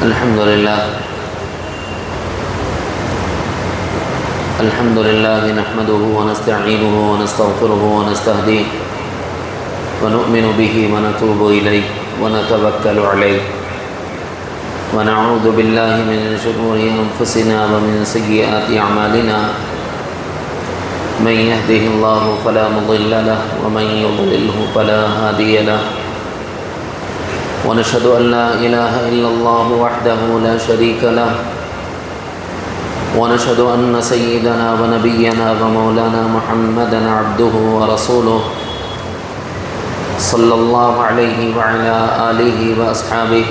الحمد لله نحمده ونستعينه ونستغفره ونستهديه ونؤمن به ونتوب إليه ونتوكل عليه ونعوذ بالله من شرور أنفسنا ومن سيئات أعمالنا من يهده الله فلا مضل له ومن يضلله فلا هادي له ونشهد أن لا إله إلا الله وحده لا شريك له ونشهد أن سيدنا ونبينا ومولانا محمدا عبده ورسوله صلى الله عليه وعلى آله وأصحابه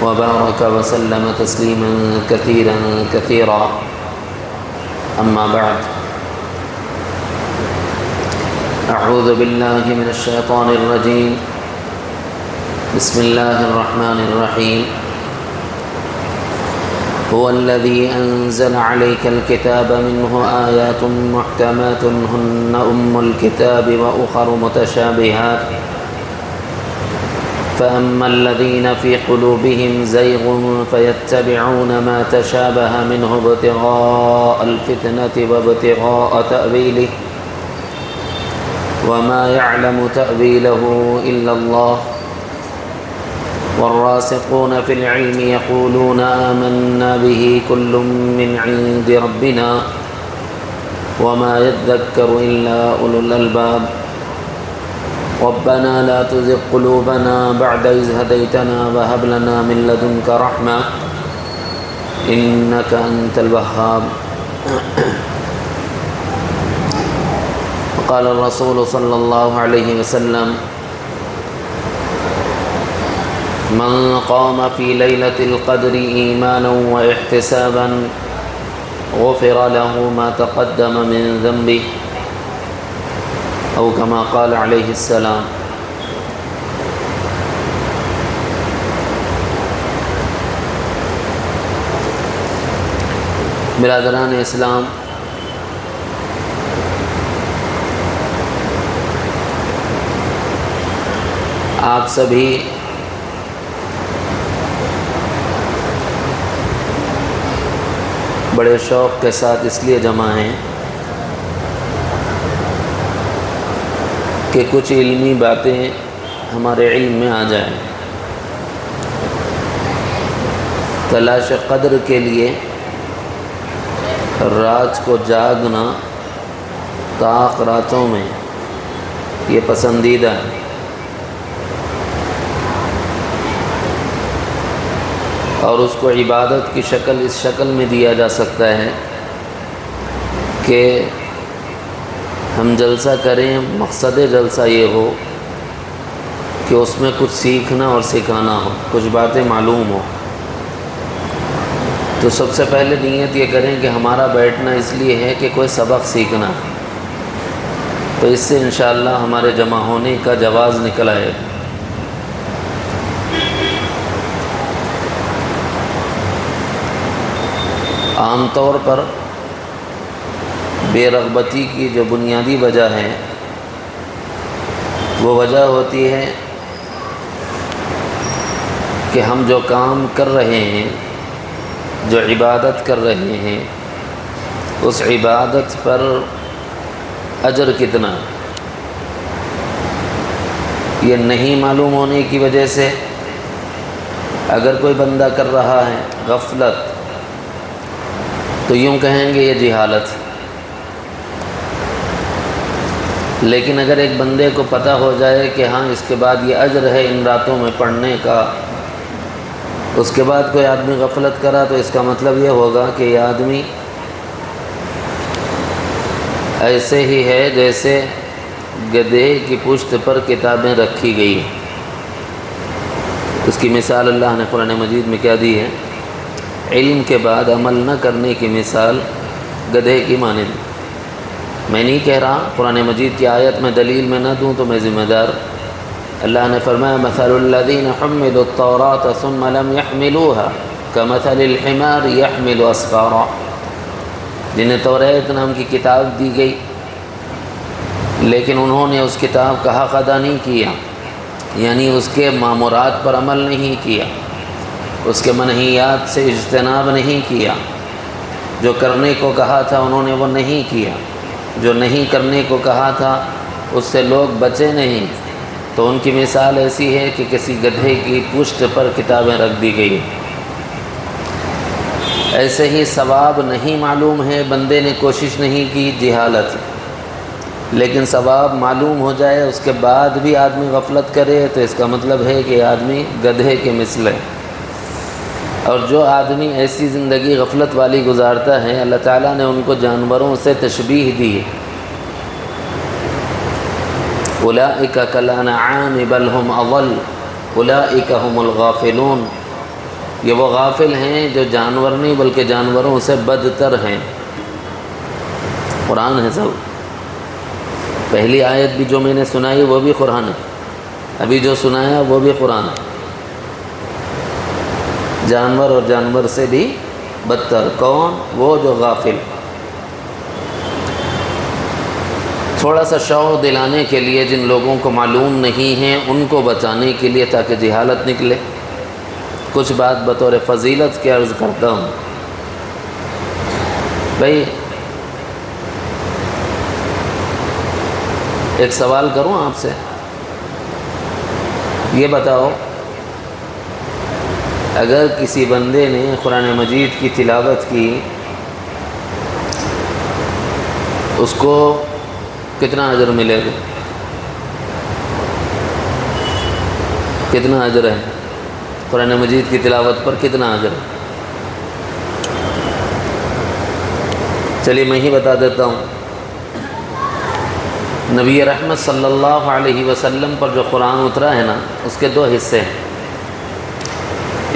وبارك وسلم تسليما كثيرا كثيرا أما بعد أعوذ بالله من الشيطان الرجيم بسم الله الرحمن الرحيم هو الذي أنزل عليك الكتاب منه آيات محكمات هن أم الكتاب وأخر متشابهات فأما الذين في قلوبهم زيغ فيتبعون ما تشابه منه ابتغاء الفتنة وابتغاء تأويله وما يعلم تأويله إلا الله والراسخون في العلم يقولون آمنا به كل من عند ربنا وما يذكر إلا أولو الألباب ربنا لا تزغ قلوبنا بعد إذ هديتنا وهب لنا من لدنك رحمة إنك أنت الوهاب قال الرسول صلى الله عليه وسلم من قام في ليلة القدر إيمانا واحتسابا غفر له ما تقدم من ذنبه أو كما قال عليه السلام. برادران اسلام، آپ سبھی بڑے شوق کے ساتھ اس لیے جمع ہیں کہ کچھ علمی باتیں ہمارے علم میں آ جائیں. تلاش قدر کے لیے رات کو جاگنا طاق راتوں میں یہ پسندیدہ ہے. اور اس کو عبادت کی شکل اس شکل میں دیا جا سکتا ہے کہ ہم جلسہ کریں، مقصد جلسہ یہ ہو کہ اس میں کچھ سیکھنا اور سکھانا ہو، کچھ باتیں معلوم ہو. تو سب سے پہلے نیت یہ کریں کہ ہمارا بیٹھنا اس لیے ہے کہ کوئی سبق سیکھنا، تو اس سے انشاءاللہ ہمارے جمع ہونے کا جواز نکل آئے. عام طور پر بے رغبتی کی جو بنیادی وجہ ہے وہ وجہ ہوتی ہے کہ ہم جو کام کر رہے ہیں، جو عبادت کر رہے ہیں، اس عبادت پر اجر کتنا یہ نہیں معلوم ہونے کی وجہ سے اگر کوئی بندہ کر رہا ہے غفلت تو یوں کہیں گے یہ جہالت. لیکن اگر ایک بندے کو پتہ ہو جائے کہ ہاں اس کے بعد یہ اجر ہے ان راتوں میں پڑھنے کا، اس کے بعد کوئی آدمی غفلت کرا تو اس کا مطلب یہ ہوگا کہ یہ آدمی ایسے ہی ہے جیسے گدھے کی پشت پر کتابیں رکھی گئی. اس کی مثال اللہ نے قرآن مجید میں کیا دی ہے؟ علم کے بعد عمل نہ کرنے کی مثال گدھے کی مانند. میں نہیں کہہ رہا، قرآن مجید کی آیت میں دلیل میں نہ دوں تو میں ذمہ دار. اللہ نے فرمایا مثل الذین حملوا التوراة ثم لم يحملوها كمثل الحمار يحمل اسفارا. جنہیں توریت نام کی کتاب دی گئی لیکن انہوں نے اس کتاب کا حق ادا نہیں کیا، یعنی اس کے مامورات پر عمل نہیں کیا، اس کے منہیات سے اجتناب نہیں کیا، جو کرنے کو کہا تھا انہوں نے وہ نہیں کیا، جو نہیں کرنے کو کہا تھا اس سے لوگ بچے نہیں، تو ان کی مثال ایسی ہے کہ کسی گدھے کی پشت پر کتابیں رکھ دی گئی۔ ایسے ہی ثواب نہیں معلوم ہے، بندے نے کوشش نہیں کی، جہالت، لیکن ثواب معلوم ہو جائے اس کے بعد بھی آدمی غفلت کرے تو اس کا مطلب ہے کہ آدمی گدھے کے مثل ہے۔ اور جو آدمی ایسی زندگی غفلت والی گزارتا ہے، اللہ تعالیٰ نے ان کو جانوروں سے تشبیہ دی ہے۔ اولئک کالانعام بل هم اضل اولئک هم الغافلون، یہ وہ غافل ہیں جو جانور نہیں بلکہ جانوروں سے بدتر ہیں۔ قرآن ہے سب، پہلی آیت بھی جو میں نے سنائی وہ بھی قرآن ہے، ابھی جو سنایا وہ بھی قرآن ہے۔ جانور اور جانور سے بھی بدتر کون؟ وہ جو غافل۔ تھوڑا سا شوق دلانے کے لیے جن لوگوں کو معلوم نہیں ہیں ان کو بچانے کے لیے تاکہ جہالت نکلے، کچھ بات بطور فضیلت کے عرض کرتا ہوں۔ بھائی ایک سوال کروں آپ سے، یہ بتاؤ اگر کسی بندے نے قرآن مجید کی تلاوت کی اس کو کتنا اجر ملے گا؟ کتنا اجر ہے قرآن مجید کی تلاوت پر؟ کتنا اجر ہے؟ چلیے میں ہی بتا دیتا ہوں۔ نبی رحمت صلی اللہ علیہ وسلم پر جو قرآن اترا ہے نا، اس کے دو حصے ہیں۔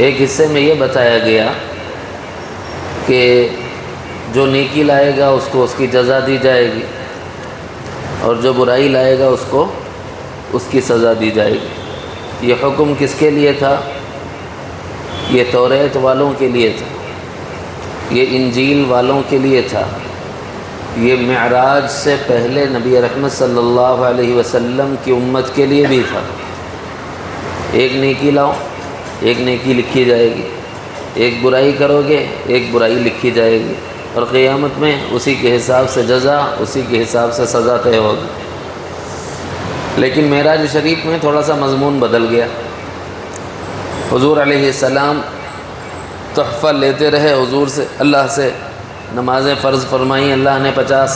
ایک حصے میں یہ بتایا گیا کہ جو نیکی لائے گا اس کو اس کی جزا دی جائے گی، اور جو برائی لائے گا اس کو اس کی سزا دی جائے گی۔ یہ حکم کس کے لیے تھا؟ یہ توریت والوں کے لیے تھا، یہ انجیل والوں کے لیے تھا، یہ معراج سے پہلے نبی رحمت صلی اللہ علیہ وسلم کی امت کے لیے بھی تھا۔ ایک نیکی لاؤ، ایک نیکی لکھی جائے گی، ایک برائی کرو گے، ایک برائی لکھی جائے گی، اور قیامت میں اسی کے حساب سے جزا، اسی کے حساب سے سزا طے ہوگی۔ لیکن معراج شریف میں تھوڑا سا مضمون بدل گیا۔ حضور علیہ السلام تحفہ لیتے رہے حضور سے، اللہ سے، نمازیں فرض فرمائیں، اللہ نے 50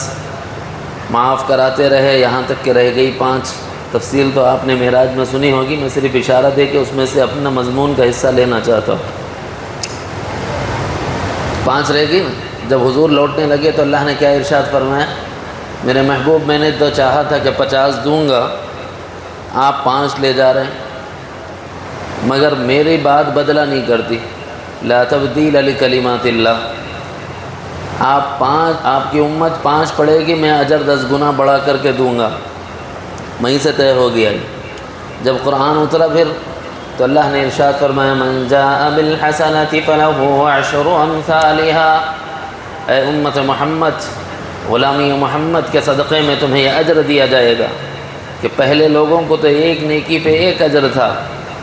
معاف کراتے رہے، یہاں تک کہ رہ گئی 5۔ تفصیل تو آپ نے معراج میں سنی ہوگی، میں صرف اشارہ دے کے اس میں سے اپنا مضمون کا حصہ لینا چاہتا ہوں۔ 5 رہ گئی نا۔ جب حضور لوٹنے لگے تو اللہ نے کیا ارشاد فرمایا؟ میرے محبوب میں نے تو چاہا تھا کہ 50 دوں گا، آپ 5 لے جا رہے ہیں، مگر میری بات بدلہ نہیں کرتی۔ لا تبدیل لکلمات اللہ، آپ کی امت 5 پڑھے گی، میں اجر 10 گنا بڑھا کر کے دوں گا۔ وہیں سے طے ہو گیا۔ جب قرآن اترا پھر تو اللہ نے ارشاد فرمایا من جاء بالحسنۃ فلہ عشر امثالها، اے امت محمد، غلامی محمد کے صدقے میں تمہیں یہ اجر دیا جائے گا کہ پہلے لوگوں کو تو ایک نیکی پہ 1 اجر تھا،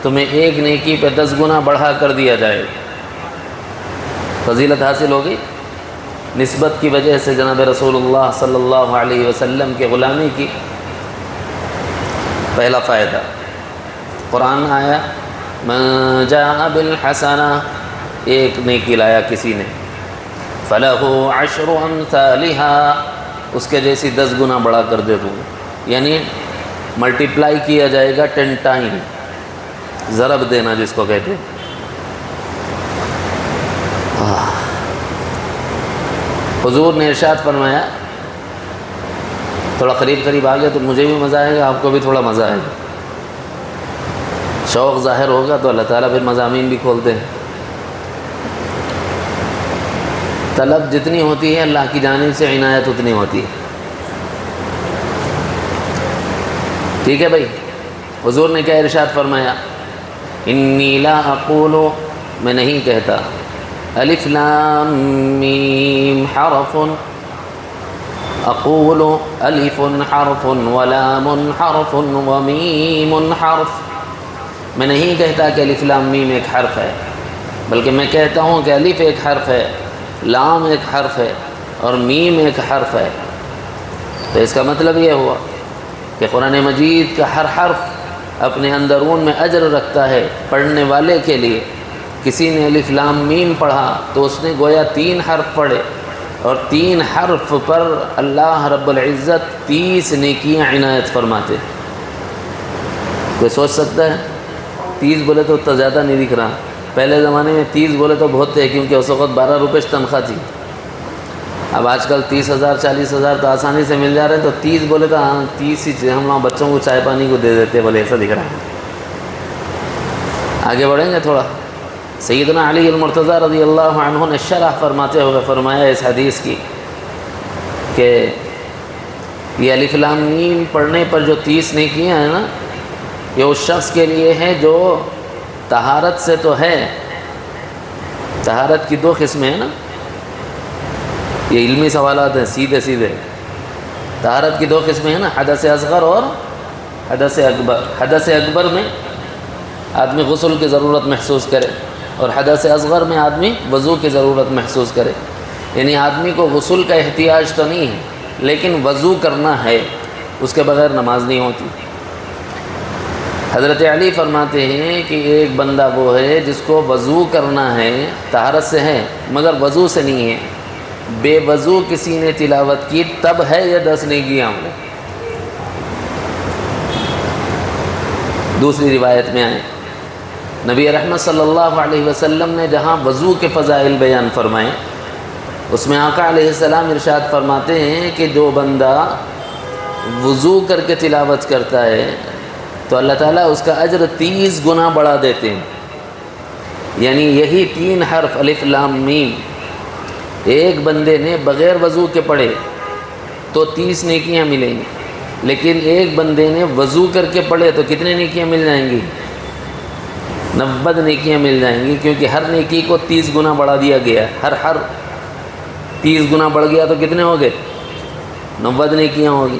تمہیں 1 نیکی پہ 10 گنا بڑھا کر دیا جائے گا۔ فضیلت حاصل ہو گئی نسبت کی وجہ سے جناب رسول اللہ صلی اللہ علیہ وسلم کے غلامی کی۔ پہلا فائدہ، قرآن آیا من جاء بالحسنہ، ایک نیکی لایا کسی نے، فلہ عشر امثالها، اس کے جیسی 10 گنا بڑھا کر دے دوں گا، یعنی ملٹیپلائی کیا جائے گا 10 ٹائم، ضرب دینا جس کو کہتے ہیں۔ حضور نے ارشاد فرمایا، تھوڑا قریب آ گیا تو مجھے بھی مزہ آئے گا، آپ کو بھی تھوڑا مزہ آئے گا، شوق ظاہر ہوگا تو اللہ تعالیٰ پھر مضامین بھی کھولتے ہیں۔ طلب جتنی ہوتی ہے اللہ کی جانب سے عنایت اتنی ہوتی ہے۔ ٹھیک ہے بھائی، حضور نے کیا ارشاد فرمایا؟ انی لا اقول، میں نہیں کہتا، الف لام میم حرف، اقول الف حرف ولام حرف ومیم حرف، میں نہیں کہتا کہ الف لام میم ایک حرف ہے، بلکہ میں کہتا ہوں کہ الف ایک حرف ہے، لام ایک حرف ہے اور میم ایک حرف ہے۔ تو اس کا مطلب یہ ہوا کہ قرآن مجید کا ہر حرف اپنے اندرون میں اجر رکھتا ہے پڑھنے والے کے لیے۔ کسی نے الف لام میم پڑھا تو اس نے گویا 3 حرف پڑھے، اور 3 حرف پر اللہ رب العزت 30 نیکیاں عنایت فرماتے۔ کوئی سوچ سکتا ہے 30 بولے تو اتنا زیادہ نہیں دکھ رہا، پہلے زمانے میں 30 بولے تو بہت تھے، کیونکہ اس وقت 12 روپے تنخواہ تھی۔ اب آج کل 30,000 40,000 تو آسانی سے مل جا رہے ہیں، تو 30 بولے تو ہاں 30 ہی ہم وہاں بچوں کو چائے پانی کو دے دیتے، بولے ایسا دکھ رہا ہے۔ آگے بڑھیں گے تھوڑا۔ سیدنا علی المرتضی رضی اللہ عنہ نے شرح فرماتے ہوئے فرمایا اس حدیث کی کہ یہ الف لام میم پڑھنے پر جو 30 نیکیاں ہیں نا، یہ اس شخص کے لیے ہے جو طہارت سے تو ہے۔ طہارت کی 2 قسمیں ہیں نا، یہ علمی سوالات ہیں سیدھے سیدھے۔ طہارت کی 2 قسمیں ہیں نا، حدث اصغر اور حدث اکبر۔ حدث اکبر میں آدمی غسل کی ضرورت محسوس کرے، اور حدث اصغر میں آدمی وضو کی ضرورت محسوس کرے۔ یعنی آدمی کو غسل کا احتیاج تو نہیں ہے، لیکن وضو کرنا ہے، اس کے بغیر نماز نہیں ہوتی۔ حضرت علی فرماتے ہیں کہ ایک بندہ وہ ہے جس کو وضو کرنا ہے، طہارت سے ہے مگر وضو سے نہیں ہے، بے وضو کسی نے تلاوت کی تب ہے یہ 10 نیکیاں ہوں۔ دوسری روایت میں آئے نبی رحمت صلی اللہ علیہ وسلم نے جہاں وضو کے فضائل بیان فرمائے، اس میں آقا علیہ السلام ارشاد فرماتے ہیں کہ جو بندہ وضو کر کے تلاوت کرتا ہے تو اللہ تعالیٰ اس کا اجر 30 گنا بڑھا دیتے ہیں۔ یعنی یہی 3 حرف الف لام میم ایک بندے نے بغیر وضو کے پڑھے تو 30 نیکیاں ملیں گی، لیکن ایک بندے نے وضو کر کے پڑھے تو کتنے نیکیاں مل جائیں گی؟ 90 نیکیاں مل جائیں گی، کیونکہ ہر نیکی کو 30 گنا بڑھا دیا گیا ہے۔ ہر 30 گنا بڑھ گیا تو کتنے ہو گئے؟ 90 نیکیاں ہوگی۔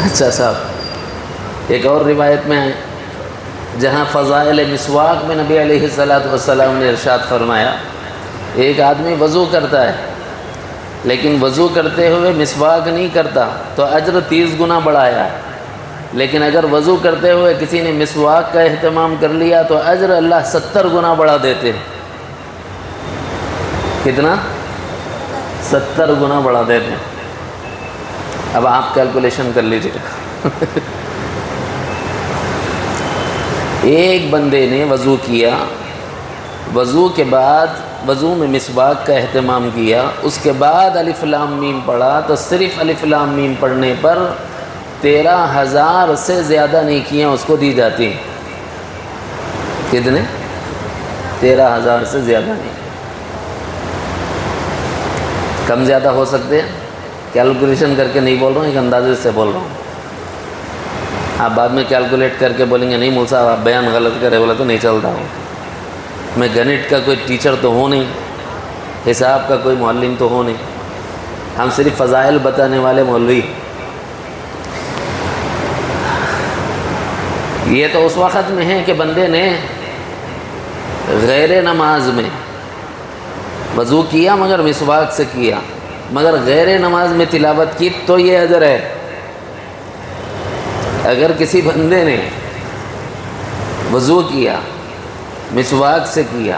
اچھا صاحب، ایک اور روایت میں ہے جہاں فضائل مسواک میں نبی علیہ السلام نے ارشاد فرمایا، ایک آدمی وضو کرتا ہے لیکن وضو کرتے ہوئے مسواک نہیں کرتا تو اجر 30 گنا بڑھایا ہے، لیکن اگر وضو کرتے ہوئے کسی نے مسواک کا اہتمام کر لیا تو اجر اللہ 70 گنا بڑھا دیتے ہیں۔ کتنا؟ 70 گنا بڑھا دیتے ہیں۔ اب آپ کیلکولیشن کر لیجیے۔ ایک بندے نے وضو کیا، وضو کے بعد وضو میں مسواک کا اہتمام کیا، اس کے بعد الف لام میم پڑھا، تو صرف الف لام میم پڑھنے پر 13,000 سے زیادہ نیکیاں اس کو دی جاتی ہیں۔ کتنے؟ 13,000 سے زیادہ نہیں، کم زیادہ ہو سکتے ہیں۔ کیلکولیشن کر کے نہیں بول رہا ہوں، ایک اندازے سے بول رہا ہوں۔ آپ بعد میں کیلکولیٹ کر کے بولیں گے نہیں مول صاحب آپ بیان غلط کرے، بولے تو نہیں چلتا ہوں۔ میں گنٹ کا کوئی ٹیچر تو ہوں نہیں، حساب کا کوئی معلم تو ہوں نہیں، ہم صرف فضائل بتانے والے مولوی۔ یہ تو اس وقت میں ہے کہ بندے نے غیر نماز میں وضو کیا مگر مسواک سے کیا، مگر غیر نماز میں تلاوت کی تو یہ اجر ہے۔ اگر کسی بندے نے وضو کیا، مسواک سے کیا،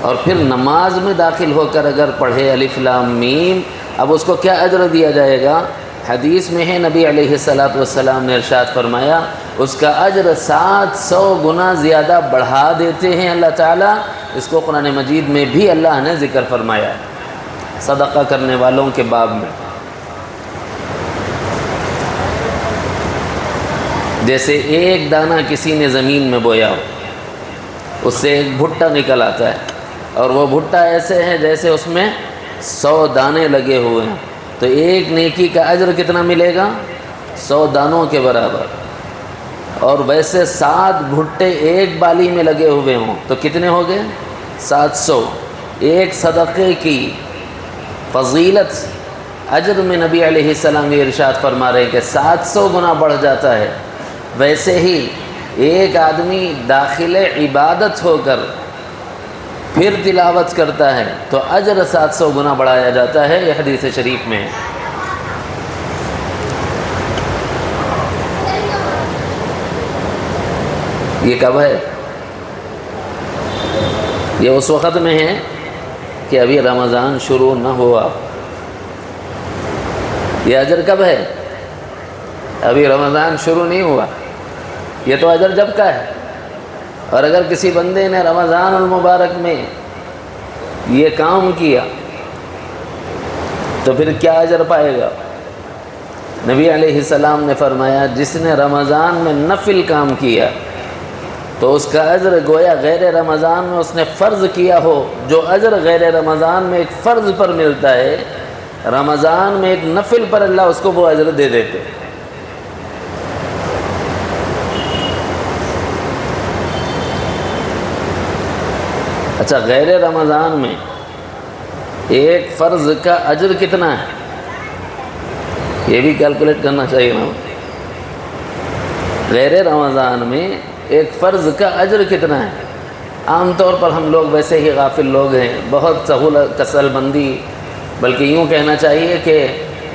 اور پھر نماز میں داخل ہو کر اگر پڑھے الف لام میم، اب اس کو کیا اجر دیا جائے گا؟ حدیث میں ہے نبی علیہ السلام نے ارشاد فرمایا اس کا اجر 700 گنا زیادہ بڑھا دیتے ہیں اللہ تعالیٰ۔ اس کو قرآن مجید میں بھی اللہ نے ذکر فرمایا ہے صدقہ کرنے والوں کے باب میں۔ جیسے ایک دانہ کسی نے زمین میں بویا ہو، اس سے ایک بھٹا نکل آتا ہے، اور وہ بھٹا ایسے ہے جیسے اس میں 100 دانے لگے ہوئے ہیں، تو ایک نیکی کا اجر کتنا ملے گا؟ 100 دانوں کے برابر۔ اور ویسے 7 بھٹے ایک بالی میں لگے ہوئے ہوں تو کتنے ہو گئے؟ 700۔ ایک صدقے کی فضیلت اجر میں نبی علیہ السلام یہ ارشاد فرما رہے ہیں کہ 700 گنا بڑھ جاتا ہے۔ ویسے ہی ایک آدمی داخل عبادت ہو کر پھر تلاوت کرتا ہے تو اجر 700 گنا بڑھایا جاتا ہے، یہ حدیث شریف میں ہے۔ یہ کب ہے؟ یہ اس وقت میں ہے کہ ابھی رمضان شروع نہ ہوا۔ یہ اجر کب ہے؟ ابھی رمضان شروع نہیں ہوا، یہ تو اجر جب کا ہے۔ اور اگر کسی بندے نے رمضان المبارک میں یہ کام کیا تو پھر کیا اجر پائے گا؟ نبی علیہ السلام نے فرمایا جس نے رمضان میں نفل کام کیا تو اس کا اجر گویا غیر رمضان میں اس نے فرض کیا ہو۔ جو اجر غیر رمضان میں ایک فرض پر ملتا ہے، رمضان میں ایک نفل پر اللہ اس کو وہ اجر دے دیتے۔ اچھا، غیر رمضان میں ایک فرض کا اجر کتنا ہے؟ یہ بھی کیلکولیٹ کرنا چاہیے نا۔ غیر رمضان میں ایک فرض کا اجر کتنا ہے؟ عام طور پر ہم لوگ ویسے ہی غافل لوگ ہیں، بہت سہولت کسل بندی، بلکہ یوں کہنا چاہیے کہ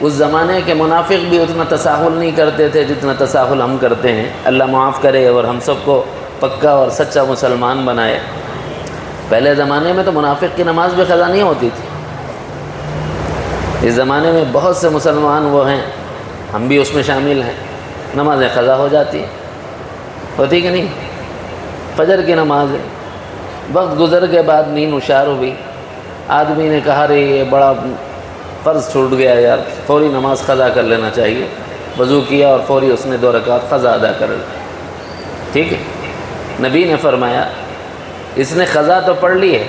اس زمانے کے منافق بھی اتنا تساہل نہیں کرتے تھے جتنا تساہل ہم کرتے ہیں۔ اللہ معاف کرے اور ہم سب کو پکا اور سچا مسلمان بنائے۔ پہلے زمانے میں تو منافق کی نماز بھی قضا نہیں ہوتی تھی۔ اس زمانے میں بہت سے مسلمان وہ ہیں، ہم بھی اس میں شامل ہیں، نمازیں قضا ہو جاتی ہوتی کہ نہیں؟ فجر کی نماز ہے، وقت گزر کے بعد نیند ہشار ہوئی، آدمی نے کہا رے یہ بڑا فرض چھوٹ گیا یار، فوری نماز قضا کر لینا چاہیے۔ وضو کیا اور فوری اس نے 2 رکعت قضا ادا کر لی۔ ٹھیک ہے، نبی نے فرمایا اس نے قضا تو پڑھ لی ہے،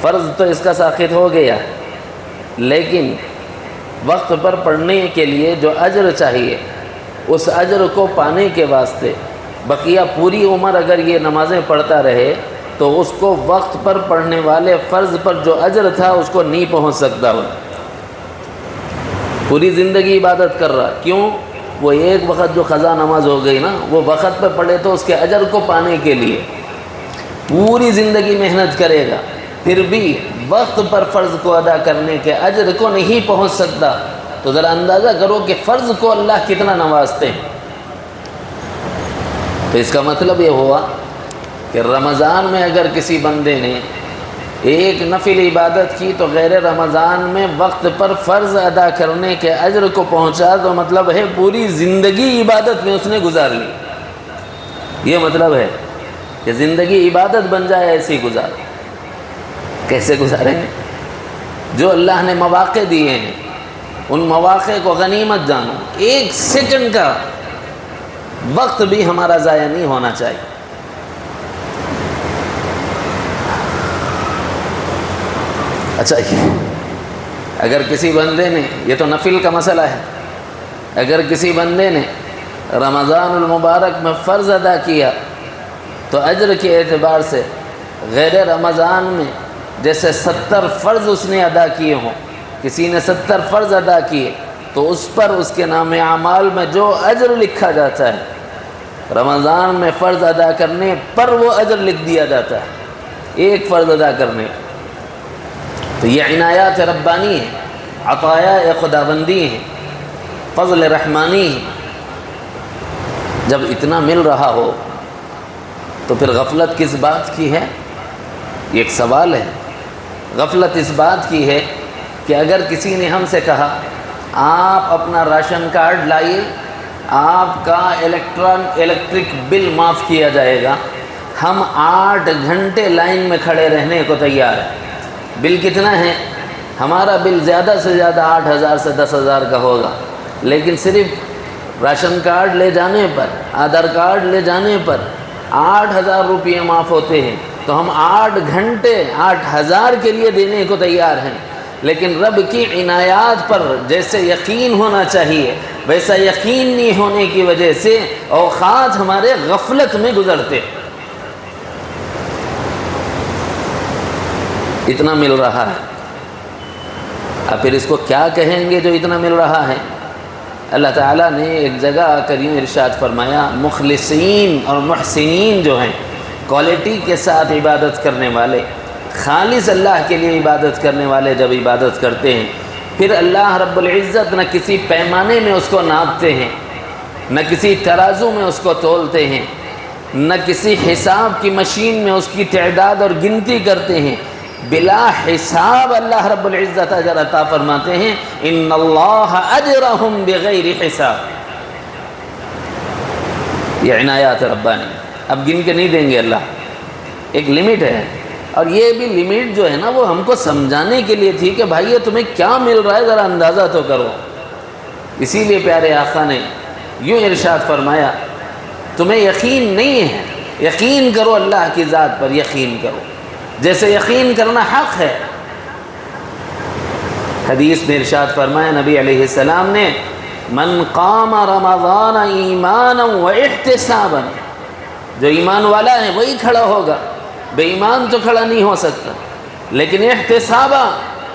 فرض تو اس کا ساقط ہو گیا، لیکن وقت پر پڑھنے کے لیے جو اجر چاہیے اس اجر کو پانے کے واسطے بقیہ پوری عمر اگر یہ نمازیں پڑھتا رہے تو اس کو وقت پر پڑھنے والے فرض پر جو اجر تھا اس کو نہیں پہنچ سکتا وہ۔ پوری زندگی عبادت کر رہا، کیوں؟ وہ ایک وقت جو قضا نماز ہو گئی نا، وہ وقت پر پڑھے تو اس کے اجر کو پانے کے لیے پوری زندگی محنت کرے گا، پھر بھی وقت پر فرض کو ادا کرنے کے اجر کو نہیں پہنچ سکتا۔ تو ذرا اندازہ کرو کہ فرض کو اللہ کتنا نوازتے ہیں۔ تو اس کا مطلب یہ ہوا کہ رمضان میں اگر کسی بندے نے ایک نفل عبادت کی تو غیر رمضان میں وقت پر فرض ادا کرنے کے اجر کو پہنچا، تو مطلب ہے پوری زندگی عبادت میں اس نے گزار لی۔ یہ مطلب ہے کہ زندگی عبادت بن جائے، ایسی گزار۔ کیسے گزاریں گے؟ جو اللہ نے مواقع دیے ہیں ان مواقع کو غنیمت جانو۔ 1 سیکنڈ کا وقت بھی ہمارا ضائع نہیں ہونا چاہیے۔ اچھا، اگر کسی بندے نے، یہ تو نفل کا مسئلہ ہے، اگر کسی بندے نے رمضان المبارک میں فرض ادا کیا تو اجر کے اعتبار سے غیر رمضان میں جیسے 70 فرض اس نے ادا کیے ہوں، کسی نے 70 فرض ادا کیے تو اس پر اس کے نام اعمال میں جو اجر لکھا جاتا ہے رمضان میں فرض ادا کرنے پر وہ اجر لکھ دیا جاتا ہے، ایک فرض ادا کرنے۔ تو یہ عنایات ربانی ہے، عطایا خداوندی ہے، فضل رحمانی ہے۔ جب اتنا مل رہا ہو تو پھر غفلت کس بات کی ہے؟ یہ ایک سوال ہے۔ غفلت اس بات کی ہے کہ اگر کسی نے ہم سے کہا آپ اپنا راشن کارڈ لائیے، آپ کا الیکٹرک بل معاف کیا جائے گا، ہم 8 گھنٹے لائن میں کھڑے رہنے کو تیار ہیں۔ بل کتنا ہے؟ ہمارا بل زیادہ سے زیادہ 8,000 سے 10,000 کا ہوگا، لیکن صرف راشن کارڈ لے جانے پر، آدھار کارڈ لے جانے پر 8,000 روپئے معاف ہوتے ہیں، تو ہم 8 گھنٹے 8,000 کے لیے دینے کو تیار ہیں۔ لیکن رب کی عنایات پر جیسے یقین ہونا چاہیے ویسا یقین نہیں ہونے کی وجہ سے اوقات ہمارے غفلت میں گزرتے۔ اتنا مل رہا ہے، اب پھر اس کو کیا کہیں گے جو اتنا مل رہا ہے؟ اللہ تعالیٰ نے ایک جگہ کریم ارشاد فرمایا مخلصین اور محسنین جو ہیں، کوالٹی کے ساتھ عبادت کرنے والے، خالص اللہ کے لیے عبادت کرنے والے جب عبادت کرتے ہیں، پھر اللہ رب العزت نہ کسی پیمانے میں اس کو ناپتے ہیں، نہ کسی ترازو میں اس کو تولتے ہیں، نہ کسی حساب کی مشین میں اس کی تعداد اور گنتی کرتے ہیں، بلا حساب اللہ رب العزت اجر عطا فرماتے ہیں۔ ان اللہ اجرہم بغیر حساب، یہ عنایات ربانی، اب گن کے نہیں دیں گے اللہ، ایک لمٹ ہے، اور یہ بھی لمٹ جو ہے نا وہ ہم کو سمجھانے کے لیے تھی کہ بھائی یہ تمہیں کیا مل رہا ہے ذرا اندازہ تو کرو۔ اسی لیے پیارے آقا نے یوں ارشاد فرمایا تمہیں یقین نہیں ہے، یقین کرو اللہ کی ذات پر، یقین کرو جیسے یقین کرنا حق ہے۔ حدیث میں ارشاد فرمایا نبی علیہ السلام نے، من قام رمضان ایمانا و احتسابا، جو ایمان والا ہے وہی کھڑا ہوگا، بے ایمان تو کھڑا نہیں ہو سکتا، لیکن احتسابا،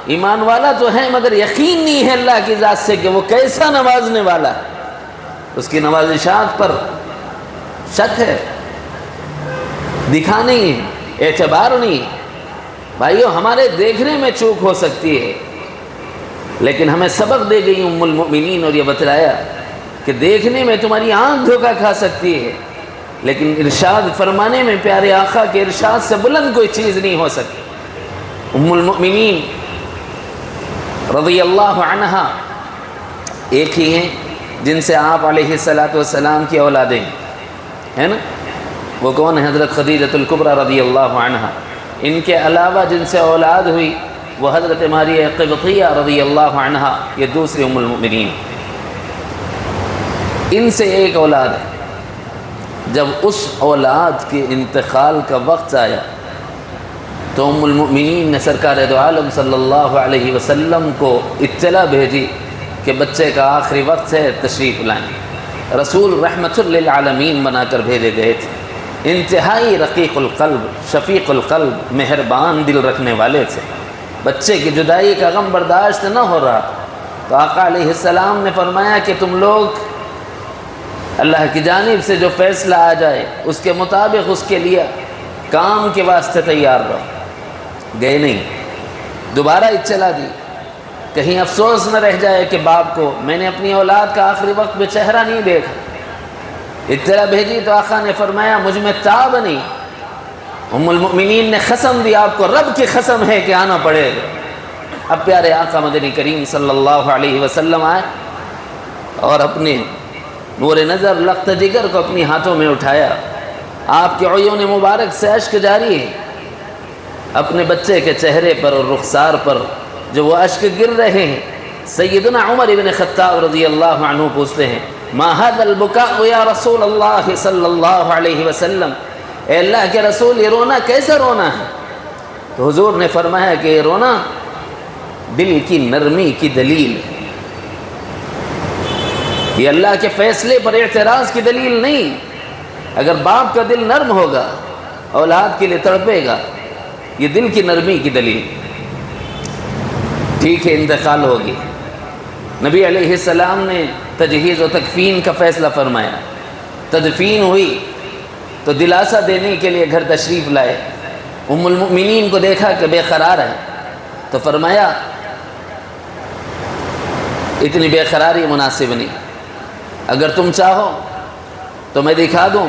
ایمان والا تو ہے مگر یقین نہیں ہے اللہ کی ذات سے کہ وہ کیسا نوازنے والا ہے، اس کی نوازشات پر شک ہے، دکھا نہیں ہے، اعتبار نہیں ہے۔ بھائیو ہمارے دیکھنے میں چوک ہو سکتی ہے، لیکن ہمیں سبق دے گئی ام المؤمنین اور یہ بتلایا کہ دیکھنے میں تمہاری آنکھ دھوکہ کھا سکتی ہے، لیکن ارشاد فرمانے میں پیارے آقا کے ارشاد سے بلند کوئی چیز نہیں ہو سکتی۔ ام المؤمنین رضی اللہ عنہا ایک ہی ہیں جن سے آپ علیہ السلام کی اولادیں ہیں نا، وہ کون ہے؟ حضرت خدیجۃ الکبریٰ رضی اللہ عنہا۔ ان کے علاوہ جن سے اولاد ہوئی وہ حضرت ماریہ قبطیہ رضی اللہ عنہا، یہ دوسری ام المؤمنین۔ ان سے ایک اولاد ہے، جب اس اولاد کے انتقال کا وقت آیا تو ام المؤمنین نے سرکار دو عالم صلی اللہ علیہ وسلم کو اطلاع بھیجی کہ بچے کا آخری وقت ہے، تشریف لائیں۔ رسول رحمت للعالمین بنا کر بھیجے گئے تھے، انتہائی رقیق القلب، شفیق القلب، مہربان دل رکھنے والے تھے۔ بچے کی جدائی کا غم برداشت نہ ہو رہا، تو آقا علیہ السلام نے فرمایا کہ تم لوگ اللہ کی جانب سے جو فیصلہ آ جائے اس کے مطابق اس کے لیے کام کے واسطے تیار رہو۔ گئے نہیں، دوبارہ اطلاع دی، کہیں افسوس نہ رہ جائے کہ باپ کو میں نے اپنی اولاد کا آخری وقت میں چہرہ نہیں دیکھا۔ اطلاع بھیجی تو آقا نے فرمایا مجھ میں تاب نہیں۔ ام المؤمنین نے قسم دی، آپ کو رب کی قسم ہے کہ آنا پڑے گا۔ اب پیارے آقا مدنی کریم صلی اللہ علیہ وسلم آئے اور اپنے نور نظر لخت جگر کو اپنی ہاتھوں میں اٹھایا، آپ کے عیون مبارک سے اشک جاری ہے، اپنے بچے کے چہرے پر اور رخسار پر جو وہ اشک گر رہے ہیں۔ سیدنا عمر بن خطاب رضی اللہ عنہ پوچھتے ہیں ما هذا البكاء یا رسول اللہ صلی اللہ علیہ وسلم، اے اللہ کے رسول یہ رونا کیسا رونا ہے؟ تو حضور نے فرمایا کہ یہ رونا دل کی نرمی کی دلیل ہے، یہ اللہ کے فیصلے پر اعتراض کی دلیل نہیں۔ اگر باپ کا دل نرم ہوگا اولاد کے لیے تڑپے گا، یہ دل کی نرمی کی دلیل۔ ٹھیک ہے، انتقال ہوگی، نبی علیہ السلام نے تجہیز و تکفین کا فیصلہ فرمایا، تدفین ہوئی تو دلاسا دینے کے لیے گھر تشریف لائے۔ ام المؤمنین کو دیکھا کہ بے قرار ہے تو فرمایا اتنی بے قراری مناسب نہیں، اگر تم چاہو تو میں دکھا دوں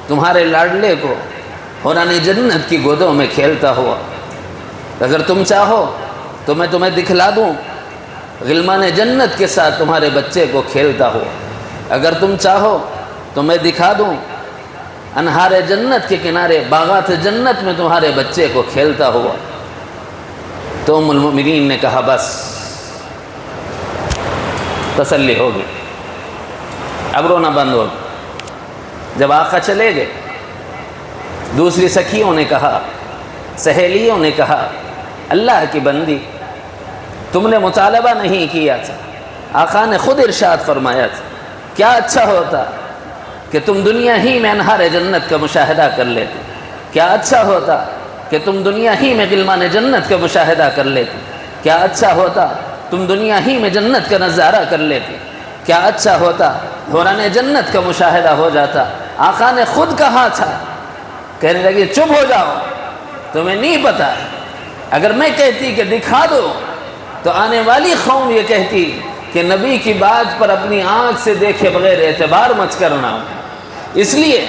تمہارے لاڈلے کو حوران جنت کی گودوں میں کھیلتا ہوا، اگر تم چاہو تو میں تمہیں دکھلا دوں غلمان جنت کے ساتھ تمہارے بچے کو کھیلتا ہوا، اگر تم چاہو تو میں دکھا دوں انہار جنت کے کنارے باغات جنت میں تمہارے بچے کو کھیلتا ہوا۔ تو ام المؤمنین نے کہا بس تسلی ہوگی، اب رونا بند ہو گیا۔ جب آقا چلے گئے دوسری سکھیوں نے کہا، سہیلیوں نے کہا اللہ کی بندی تم نے مطالبہ نہیں کیا تھا، آقا نے خود ارشاد فرمایا تھا، کیا اچھا ہوتا کہ تم دنیا ہی میں انہار جنت کا مشاہدہ کر لیتے، کیا اچھا ہوتا کہ تم دنیا ہی میں غلمان جنت کا مشاہدہ کر لیتے، کیا اچھا ہوتا تم دنیا ہی میں جنت کا نظارہ کر لیتے، کیا اچھا ہوتا، حوران جنت کا مشاہدہ ہو جاتا۔ آقا نے خود کہا تھا، کہنے لگے چپ ہو جاؤ، تمہیں نہیں پتا۔ اگر میں کہتی کہ دکھا دو تو آنے والی قوم یہ کہتی کہ نبی کی بات پر اپنی آنکھ سے دیکھے بغیر اعتبار مت کرنا۔ اس لیے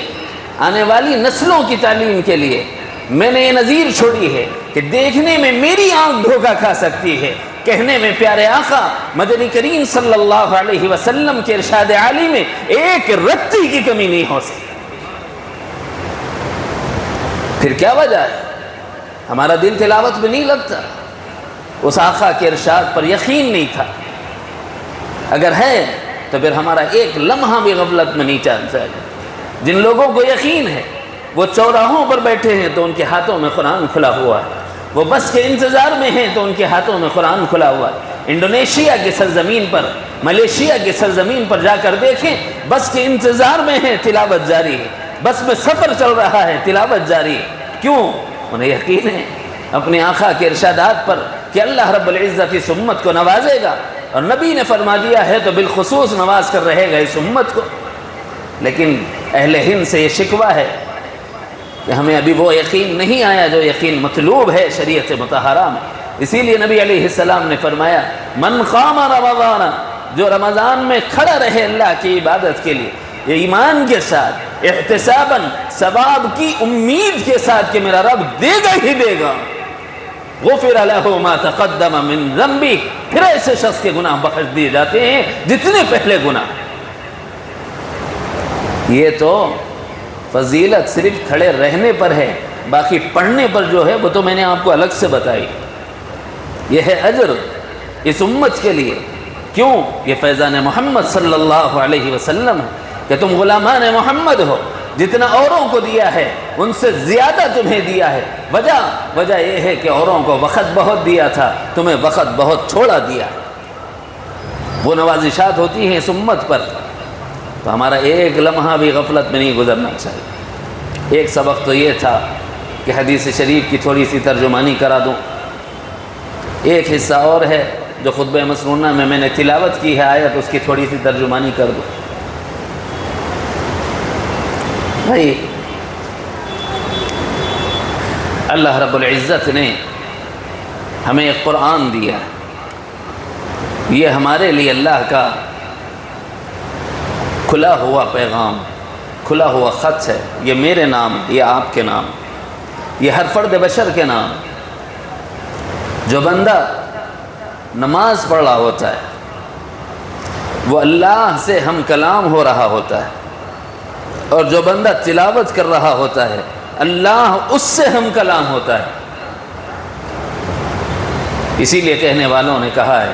آنے والی نسلوں کی تعلیم کے لیے میں نے یہ نظیر چھوڑی ہے کہ دیکھنے میں میری آنکھ دھوکہ کھا سکتی ہے، کہنے میں پیارے آقا مدنی کریم صلی اللہ علیہ وسلم کے ارشاد عالی میں ایک رتی کی کمی نہیں ہو سکتی۔ پھر کیا وجہ ہے؟ ہمارا دل تلاوت میں نہیں لگتا، اس آقا کے ارشاد پر یقین نہیں تھا۔ اگر ہے تو پھر ہمارا ایک لمحہ بھی غفلت میں نہیں چلتا۔ جن لوگوں کو یقین ہے وہ چوراہوں پر بیٹھے ہیں تو ان کے ہاتھوں میں قرآن کھلا ہوا ہے، وہ بس کے انتظار میں ہیں تو ان کے ہاتھوں میں قرآن کھلا ہوا ہے۔ انڈونیشیا کی سرزمین پر، ملیشیا کی سرزمین پر جا کر دیکھیں، بس کے انتظار میں ہیں، تلاوت جاری ہے، بس میں سفر چل رہا ہے، تلاوت جاری ہے۔ کیوں؟ انہیں یقین ہے اپنے آقا کے ارشادات پر کہ اللہ رب العزت اس امت کو نوازے گا، اور نبی نے فرما دیا ہے تو بالخصوص نواز کر رہے گا اس امت کو۔ لیکن اہل ہند سے یہ شکوہ ہے کہ ہمیں ابھی وہ یقین نہیں آیا جو یقین مطلوب ہے شریعت مطہرہ میں۔ اسی لیے نبی علیہ السلام نے فرمایا من قام رمضان، جو رمضان میں کھڑا رہے اللہ کی عبادت کے لیے، یہ ایمان کے ساتھ، احتساباً، ثواب کی امید کے ساتھ کہ میرا رب دے گا ہی دے گا، غفر لہ ما تقدم من ذنبہ، پھر ایسے شخص کے گناہ بخش دیے جاتے ہیں جتنے پہلے گناہ۔ یہ تو فضیلت صرف کھڑے رہنے پر ہے، باقی پڑھنے پر جو ہے وہ تو میں نے آپ کو الگ سے بتائی۔ یہ ہے اجر اس امت کے لیے۔ کیوں؟ یہ فیضان محمد صلی اللہ علیہ وسلم ہے کہ تم غلامان محمد ہو، جتنا اوروں کو دیا ہے ان سے زیادہ تمہیں دیا ہے۔ وجہ یہ ہے کہ اوروں کو وقت بہت دیا تھا، تمہیں وقت بہت چھوڑا دیا۔ وہ نوازشات ہوتی ہیں اس امت پر، تو ہمارا ایک لمحہ بھی غفلت میں نہیں گزرنا چاہیے۔ ایک سبق تو یہ تھا کہ حدیث شریف کی تھوڑی سی ترجمانی کرا دوں۔ ایک حصہ اور ہے جو خطبہ مسنونہ میں نے تلاوت کی ہے آیت، اس کی تھوڑی سی ترجمانی کر دوں۔ بھائی اللہ رب العزت نے ہمیں ایک قرآن دیا، یہ ہمارے لیے اللہ کا کھلا ہوا پیغام، کھلا ہوا خط ہے۔ یہ میرے نام، یہ آپ کے نام، یہ ہر فرد بشر کے نام۔ جو بندہ نماز پڑھ رہا ہوتا ہے وہ اللہ سے ہم کلام ہو رہا ہوتا ہے، اور جو بندہ تلاوت کر رہا ہوتا ہے اللہ اس سے ہم کلام ہوتا ہے۔ اسی لیے کہنے والوں نے کہا ہے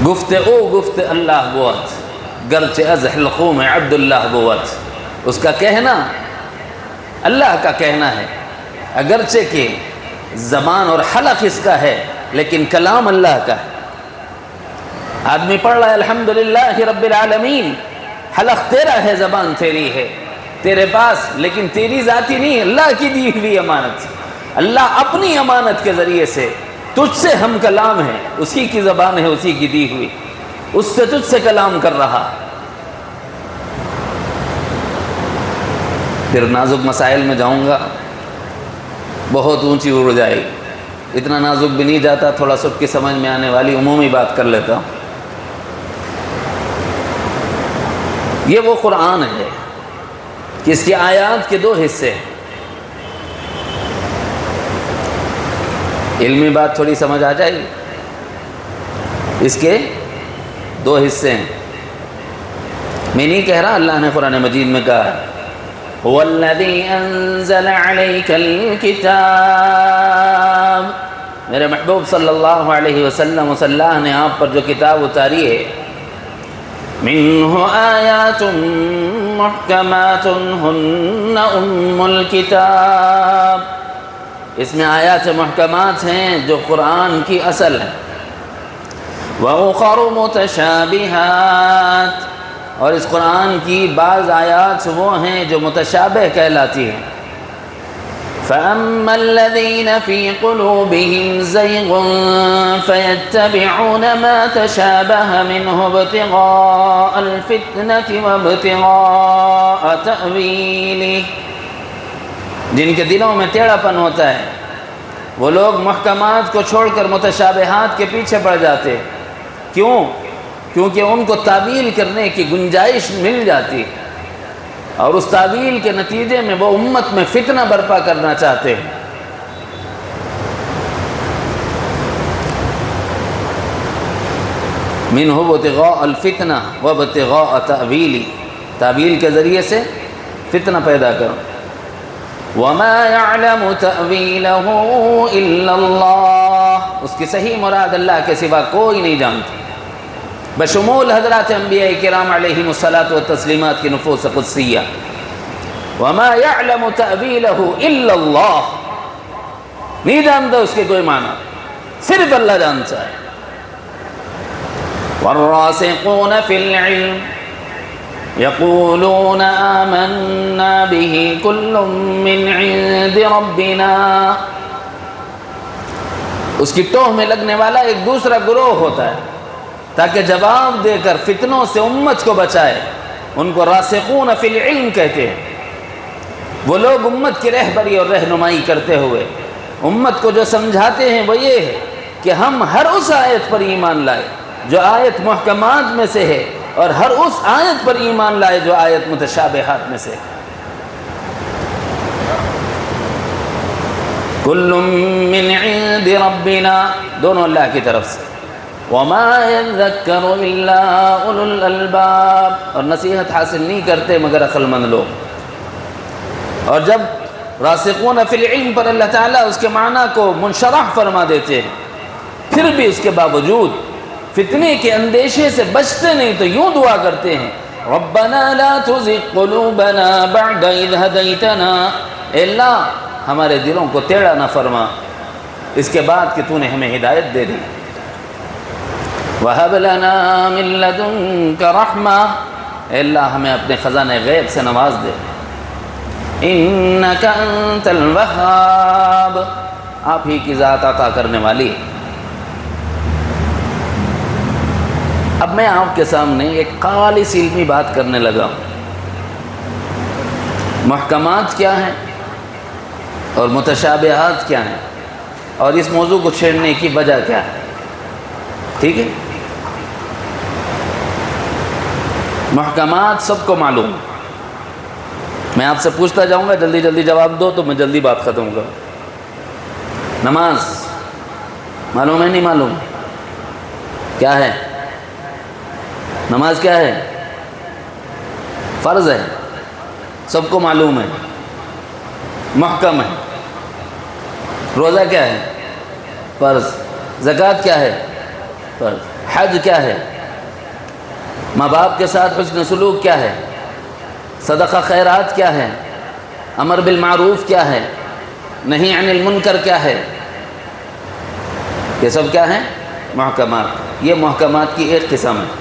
گفت او گفت اللہ بود، گرچہ از حلقوم عبداللہ بود۔ اس کا کہنا اللہ کا کہنا ہے، اگرچہ کہ زبان اور حلق اس کا ہے لیکن کلام اللہ کا ہے۔ آدمی پڑھ رہا ہے الحمدللہ رب العالمین، حلق تیرا ہے، زبان تیری ہے تیرے پاس، لیکن تیری ذاتی نہیں، اللہ کی دی ہوئی امانت۔ اللہ اپنی امانت کے ذریعے سے تجھ سے ہم کلام ہے، اسی کی زبان ہے، اسی کی دی ہوئی، اس سے تجھ سے کلام کر رہا۔ پھر نازک مسائل میں جاؤں گا، بہت اونچی اڑ جائے گی، اتنا نازک بھی نہیں جاتا، تھوڑا سب کی سمجھ میں آنے والی عمومی بات کر لیتا ہوں۔ یہ وہ قرآن ہے کہ اس کی آیات کے دو حصے ہیں۔ علمی بات تھوڑی سمجھ آ جائے گی۔ اس کے دو حصے ہیں۔ میں نہیں کہہ رہا، اللہ نے قرآن مجید میں کہا ہے هو الذي انزل عليك الكتاب، میرے محبوب صلی اللہ علیہ وسلم اس اللہ نے آپ پر جو کتاب اتاری ہے، منه آیات محکمات ہن ام الکتاب، اس میں آیات محکمات ہیں جو قرآن کی اصل ہے، وَأُخَرُ مُتَشَابِهَاتٌ، اور اس قرآن کی بعض آیات وہ ہیں جو متشابہ کہلاتی ہیں، فَأَمَّا الَّذِينَ فِي قُلُوبِهِمْ زَيْغٌ فَيَتَّبِعُونَ مَا تَشَابَهَ مِنْهُ ابْتِغَاءَ الْفِتْنَةِ وَابْتِغَاءَ تَأْوِيلِهِ، جن کے دلوں میں ٹیڑھا پن ہوتا ہے وہ لوگ محکمات کو چھوڑ کر متشابہات کے پیچھے پڑ جاتے. کیوں؟ کیونکہ ان کو تعویل کرنے کی گنجائش مل جاتی اور اس تعویل کے نتیجے میں وہ امت میں فتنہ برپا کرنا چاہتے ہیں. منہ ابتغاء الفتنہ وابتغاء تأویلی، تعویل کے ذریعے سے فتنہ پیدا کرو. وما يعلم تأویلہ الا اللہ، اس کی صحیح مراد اللہ کے سوا کوئی نہیں جانتا، بشمول حضرات انبیاء کرام علیہم الصلاۃ والتسلیمات کی نفوس قدسیہ. وما يعلم تأویلہ الا اللہ، نہیں جانتا اس کے کوئی معنی، صرف اللہ جانتا ہے. والراسخون فی العلم یقولون آمنا به کل من عند ربنا، اس کی ٹوہ میں لگنے والا ایک دوسرا گروہ ہوتا ہے تاکہ جواب دے کر فتنوں سے امت کو بچائے. ان کو راسخون فی العلم کہتے ہیں. وہ لوگ امت کی رہبری اور رہنمائی کرتے ہوئے امت کو جو سمجھاتے ہیں وہ یہ ہے کہ ہم ہر اس آیت پر ایمان لائے جو آیت محکمات میں سے ہے اور ہر اس آیت پر ایمان لائے جو آیت متشابہات میں سے ہے. کل من عند ربنا، دونوں اللہ کی طرف سے. وما يذکر الا اولو الالباب، اور نصیحت حاصل نہیں کرتے مگر عقل مند لوگ. اور جب راسخون فی العلم پر اللہ تعالیٰ اس کے معنی کو منشرح فرما دیتے ہیں، پھر بھی اس کے باوجود فتنے کے اندیشے سے بچتے نہیں تو یوں دعا کرتے ہیں ربنا لا تزغ قلوبنا بعد اذ ہدیتنا، اے اللہ ہمارے دلوں کو ٹیڑھا نہ فرما اس کے بعد کہ تو نے ہمیں ہدایت دے دی. وہب لنا من لدنک رحمہ، اے اللہ ہمیں اپنے خزانہ غیب سے نواز دے. انک انت الوہاب، آپ ہی کی ذات عطا کرنے والی. اب میں آپ کے سامنے ایک خالص علمی بات کرنے لگا ہوں. محکمات کیا ہیں اور متشابہات کیا ہیں اور اس موضوع کو چھیڑنے کی وجہ کیا ہے. ٹھیک ہے، محکمات سب کو معلوم. میں آپ سے پوچھتا جاؤں گا، جلدی جلدی جواب دو تو میں جلدی بات ختم کروں. نماز معلوم ہے نہیں معلوم؟ کیا ہے نماز؟ کیا ہے؟ فرض ہے، سب کو معلوم ہے، محکم ہے. روزہ کیا ہے؟ فرض. زکوٰۃ کیا ہے؟ فرض. حج کیا ہے؟ ماں باپ کے ساتھ حسن سلوک کیا ہے؟ صدقہ خیرات کیا ہے؟ امر بالمعروف کیا ہے؟ نہی عن المنکر کیا ہے؟ یہ سب کیا ہیں؟ محکمات. یہ محکمات کی ایک قسم ہے.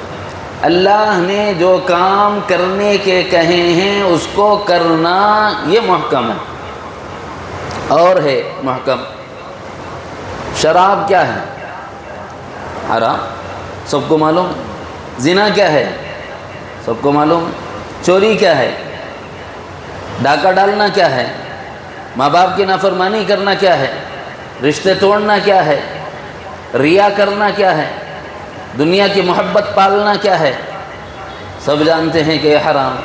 اللہ نے جو کام کرنے کے کہے ہیں اس کو کرنا، یہ محکم ہے. اور ہے محکم شراب کیا ہے؟ حرام، سب کو معلوم. زنا کیا ہے؟ سب کو معلوم. چوری کیا ہے؟ ڈاکہ ڈالنا کیا ہے؟ ماں باپ کی نافرمانی کرنا کیا ہے؟ رشتے توڑنا کیا ہے؟ ریا کرنا کیا ہے؟ دنیا کی محبت پالنا کیا ہے؟ سب جانتے ہیں کہ یہ حرام.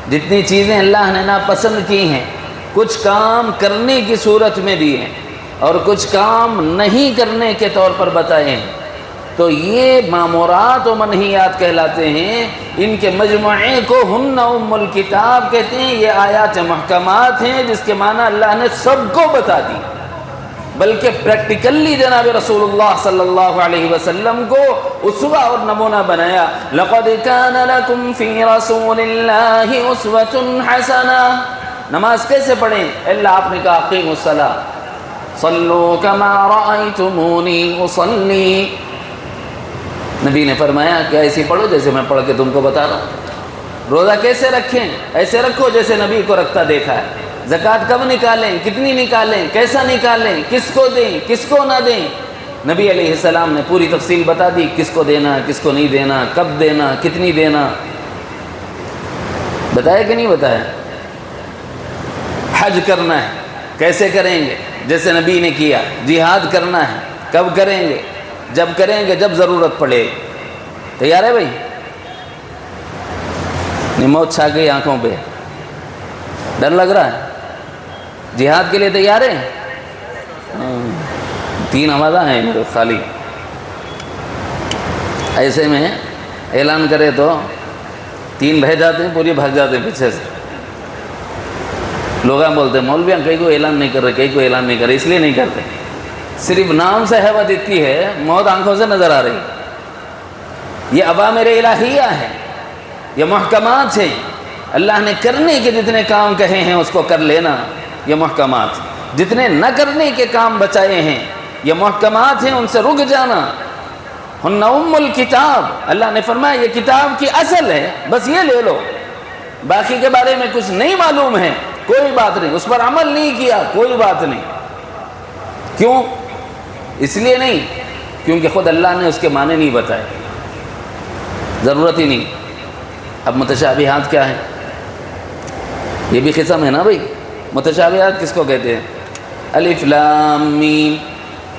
جتنی چیزیں اللہ نے ناپسند کی ہیں کچھ کام کرنے کی صورت میں دی ہیں اور کچھ کام نہیں کرنے کے طور پر بتائے ہیں، تو یہ مامورات و منہیات کہلاتے ہیں. ان کے مجموعے کو ہن ام الکتاب کہتے ہیں. یہ آیات محکمات ہیں جس کے معنی اللہ نے سب کو بتا دی، بلکہ پریکٹیکلی جناب رسول اللہ صلی اللہ علیہ وسلم کو اسوہ اور نمونہ بنایا. لَقَدْ كَانَ لَكُمْ فِي رَسُولِ اللَّهِ أُسْوَةٌ حَسَنَةٌ. نماز کیسے پڑھیں؟ اللہ آپ نے کہا اقیموا الصلاۃ صلوا كما رأيتموني أصلي. نبی نے فرمایا کہ ایسے پڑھو جیسے میں پڑھ کے تم کو بتا رہا ہوں. روزہ کیسے رکھیں؟ ایسے رکھو جیسے نبی کو رکھتا دیکھا ہے. زکوٰۃ کب نکالیں، کتنی نکالیں، کیسا نکالیں، کس کو دیں، کس کو نہ دیں. نبی علیہ السلام نے پوری تفصیل بتا دی، کس کو دینا، کس کو نہیں دینا، کب دینا، کتنی دینا. بتایا کہ نہیں بتایا؟ حج کرنا ہے، کیسے کریں گے؟ جیسے نبی نے کیا. جہاد کرنا ہے، کب کریں گے؟ جب کریں گے جب ضرورت پڑے. تیار ہے بھائی؟ موت چھا گئی آنکھوں پہ، ڈر لگ رہا ہے؟ جہاد کے لیے تیار ہیں؟ 3 آوازاں ہیں میرے خالی. ایسے میں اعلان کرے تو 3 بہ جاتے ہیں، پوری بھاگ جاتے ہیں پیچھے سے. لوگ بولتے ہیں مولویاں کئی کو اعلان نہیں کر رہے، کئی کو اعلان نہیں کر رہے. اس لیے نہیں کرتے، صرف نام سے ہیبت اتنی ہے، موت آنکھوں سے نظر آ رہی. یہ اوامر الہیہ ہے، یہ محکمات ہیں. اللہ نے کرنے کے جتنے کام کہے ہیں اس کو کر لینا، یہ محکمات. جتنے نہ کرنے کے کام بچائے ہیں یہ محکمات ہیں، ان سے رک جانا. ہن ام الکتاب، اللہ نے فرمایا یہ کتاب کی اصل ہے، بس یہ لے لو. باقی کے بارے میں کچھ نہیں معلوم ہے، کوئی بات نہیں. اس پر عمل نہیں کیا، کوئی بات نہیں. کیوں؟ اس لیے نہیں کیونکہ خود اللہ نے اس کے معنی نہیں بتائے، ضرورت ہی نہیں. اب متشابہات کیا ہیں؟ یہ بھی قسم ہے نا بھائی. متشابہات کس کو کہتے ہیں؟ الف لام میم.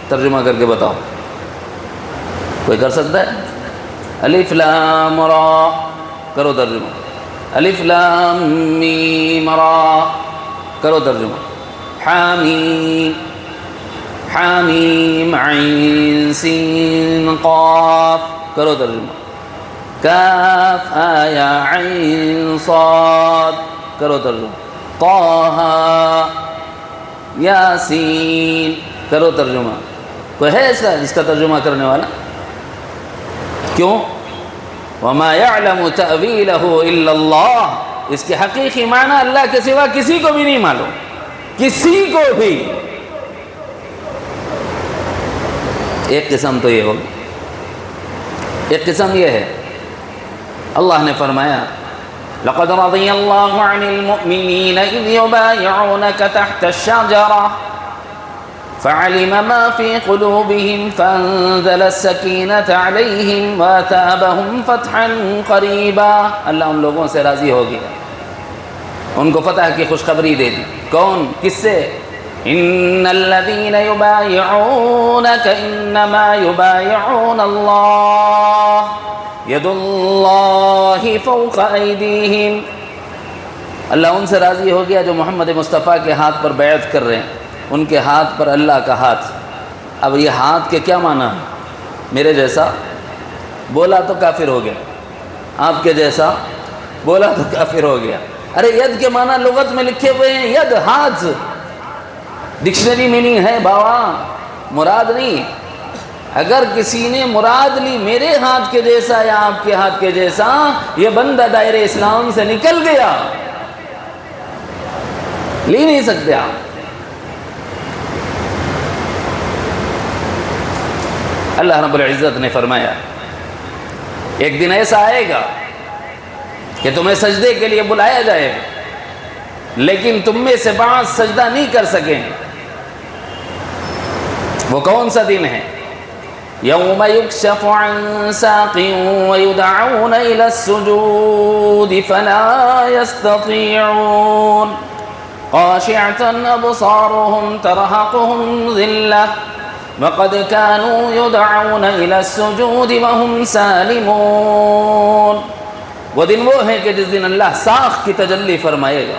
ترجمہ کر کے بتاؤ، کوئی کر سکتا ہے؟ الف لام را کرو ترجمہ. الف لام میم را کرو ترجمہ. حامیم حامیم عین سین قاف کرو ترجمہ. کاف آیا عین صاد کرو ترجمہ. طٰہٰ یاسین کرو ترجمہ. کوئی ہے ایسا جس کا ترجمہ کرنے والا؟ کیوں؟ وما يعلم تأویلہ الا اللہ. اس کے حقیقی معنی اللہ کے سوا کسی کو بھی نہیں معلوم، کسی کو بھی. ایک قسم تو یہ ہوگی. ایک قسم یہ ہے، اللہ نے فرمایا لقد رضی اللہ عن المؤمنین اذ یبایعونک تحت الشجرہ فعلم ما في قلوبهم فانزل السکینة علیہم واتابہم فتحا قریبا. اللہ ان لوگوں سے راضی ہو گیا، ان کو فتح کی خوشخبری دے دی. کون؟ کس سے؟ ان الذین یبایعونک انما یبایعون اللہ ید اللہ فوق ایدیہم. اللہ ان سے راضی ہو گیا جو محمد مصطفیٰ کے ہاتھ پر بیعت کر رہے ہیں، ان کے ہاتھ پر اللہ کا ہاتھ. اب یہ ہاتھ کے کیا معنی ہے؟ میرے جیسا بولا تو کافر ہو گیا، آپ کے جیسا بولا تو کافر ہو گیا. ارے ید کے معنی لغت میں لکھے ہوئے ہیں، ید ہاتھ، ڈکشنری میننگ ہے بابا، مراد نہیں. اگر کسی نے مراد لی میرے ہاتھ کے جیسا یا آپ کے ہاتھ کے جیسا، یہ بندہ دائرے اسلام سے نکل گیا، لی نہیں سکتے آپ. اللہ رب العزت نے فرمایا ایک دن ایسا آئے گا کہ تمہیں سجدے کے لیے بلایا جائے گا، لیکن تم میں سے بعض سجدہ نہیں کر سکیں. وہ کون سا دن ہے؟ یوم یکشف عن ساق ویدعون الی السجود فلا یستطیعون خاشعۃ ابصارهم ترہقهم ذلہ وقد كانوا يدعون الى السجود وهم سالمون. وہ دن وہ ہے کہ جس دن اللہ ساخ کی تجلی فرمائے گا.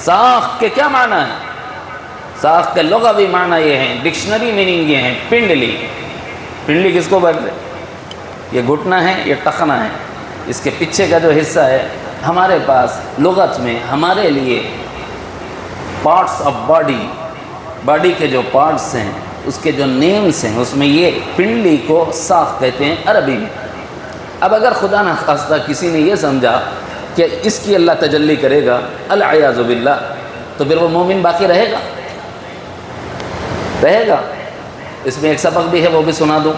ساخ کے کیا معنی ہے؟ ساخ کے لغوی معنی یہ ہیں، ڈکشنری میننگ یہ ہیں. پنڈلی. پنڈلی کس کو بولتے ہیں؟ یہ گھٹنا ہے، یہ ٹخنا ہے. اس کے پیچھے کا جو حصہ ہے ہمارے پاس لغت میں ہمارے لیے پارٹس آف باڈی، باڈی کے جو پارٹس ہیں اس کے جو نیمز ہیں اس میں یہ پنڈلی کو ساخ کہتے ہیں عربی میں. اب اگر خدا نہ خواستہ کسی نے یہ سمجھا کہ اس کی اللہ تجلی کرے گا العیاذ باللہ، تو پھر وہ مومن باقی رہے گا؟ رہے گا؟ اس میں ایک سبق بھی ہے، وہ بھی سنا دوں.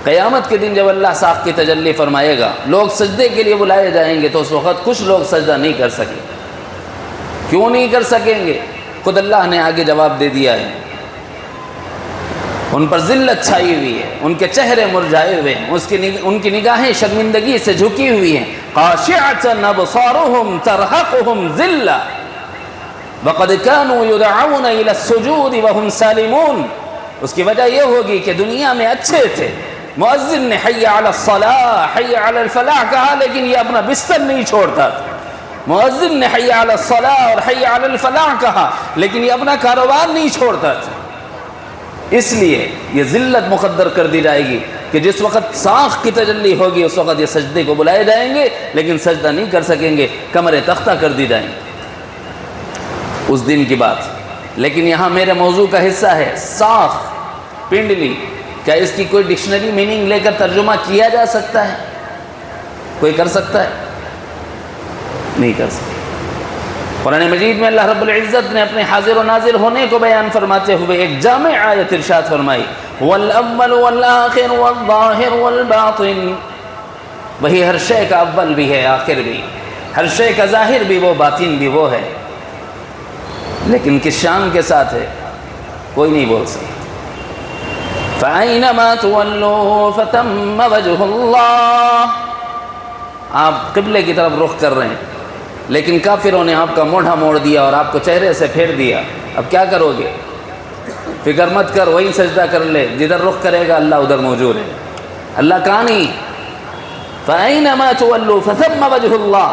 قیامت کے دن جب اللہ ساخ کی تجلی فرمائے گا، لوگ سجدے کے لیے بلائے جائیں گے، تو اس وقت کچھ لوگ سجدہ نہیں کر سکیں. کیوں نہیں کر سکیں گے؟ خود اللہ نے آگے جواب دے دیا ہے، ان پر ذلت چھائی ہوئی ہے، ان کے چہرے مرجھائے ہوئے ہیں، ان کی نگاہیں شرمندگی سے جھکی ہوئی ہیں۔ خاشعۃ ابصارهم ترهقهم ذلہ وقد كانوا يدعون الى السجود وهم سالمون۔ اس کی وجہ یہ ہوگی کہ دنیا میں اچھے تھے، مؤذن نے حی علی الصلاۃ حی علی الفلاح کہا، لیکن یہ اپنا بستر نہیں چھوڑتا تھا۔ مؤذن نے حی علی الصلاۃ اور حی علی الفلاح کہا، لیکن یہ اپنا کاروبار نہیں چھوڑتا تھا۔ اس لیے یہ ذلت مقدر کر دی جائے گی کہ جس وقت ساخ کی تجلی ہوگی اس وقت یہ سجدے کو بلائے جائیں گے، لیکن سجدہ نہیں کر سکیں گے، کمر تختہ کر دی جائیں گے اس دن کی بات۔ لیکن یہاں میرے موضوع کا حصہ ہے ساخ، پنڈلی۔ کیا اس کی کوئی ڈکشنری میننگ لے کر ترجمہ کیا جا سکتا ہے؟ کوئی کر سکتا ہے؟ نہیں کر سکتا۔ قرآن مجید میں اللہ رب العزت نے اپنے حاضر و ناظر ہونے کو بیان فرماتے ہوئے ایک جامع آیت ارشاد فرمائی، وَالْأَوَّلُ وَالْآخِرُ وَالظَّاهِرُ وَالْبَاطِنُ۔ وہی ہر شے کا اول بھی ہے، آخر بھی، ہر شے کا ظاہر بھی وہ، باطن بھی وہ ہے، لیکن کس شان کے ساتھ ہے کوئی نہیں بول سکتا۔ فَأَيْنَمَا تُوَلُّوا فَثَمَّ وَجْهُ اللَّهِ۔ آپ قبلے کی طرف رخ کر رہے ہیں، لیکن کافروں نے آپ کا موڑھا موڑ دیا اور آپ کو چہرے سے پھیر دیا، اب کیا کرو گے؟ فکر مت کر، وہیں سجدہ کر لے، جدھر رخ کرے گا اللہ ادھر موجود ہے۔ اللہ کہاں نہیں؟ فَأَيْنَمَا تُوَلُّوا فَثَمَّ وَجْهُ اللَّهِ۔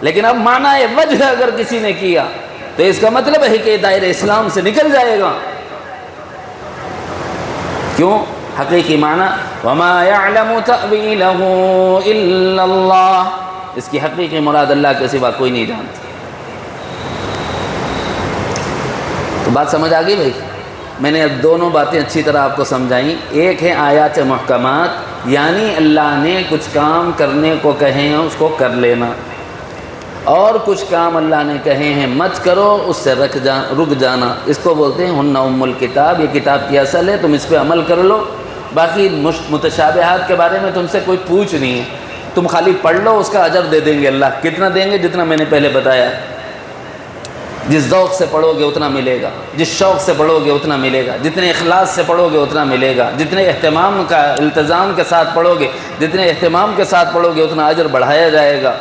لیکن اب معنی وجہ اگر کسی نے کیا تو اس کا مطلب ہے کہ دائرہ اسلام سے نکل جائے گا۔ کیوں؟ حقیقی معنی وَمَا يَعْلَمُ تَأْوِيلَهُ إِلَّا اللَّهُ، اس کی حقیقی مراد اللہ کے سوا کوئی نہیں جانتا۔ تو بات سمجھ آ گئی بھائی؟ میں نے اب دونوں باتیں اچھی طرح آپ کو سمجھائیں۔ ایک ہے آیات محکمات، یعنی اللہ نے کچھ کام کرنے کو کہے ہیں اس کو کر لینا، اور کچھ کام اللہ نے کہے ہیں مت کرو، اس سے رک جانا۔ اس کو بولتے ہیں ہن ام الکتاب، یہ کتاب کی اصل ہے، تم اس پہ عمل کر لو۔ باقی متشابہات کے بارے میں تم سے کوئی پوچھ نہیں ہے، تم خالی پڑھ لو، اس کا اجر دے دیں گے اللہ۔ کتنا دیں گے؟ جتنا میں نے پہلے بتایا، جس ذوق سے پڑھو گے اتنا ملے گا، جس شوق سے پڑھو گے اتنا ملے گا، جتنے اخلاص سے پڑھو گے اتنا ملے گا، جتنے اہتمام کا التزام کے ساتھ پڑھو گے، جتنے اہتمام کے ساتھ پڑھو گے اتنا اجر بڑھایا جائے گا۔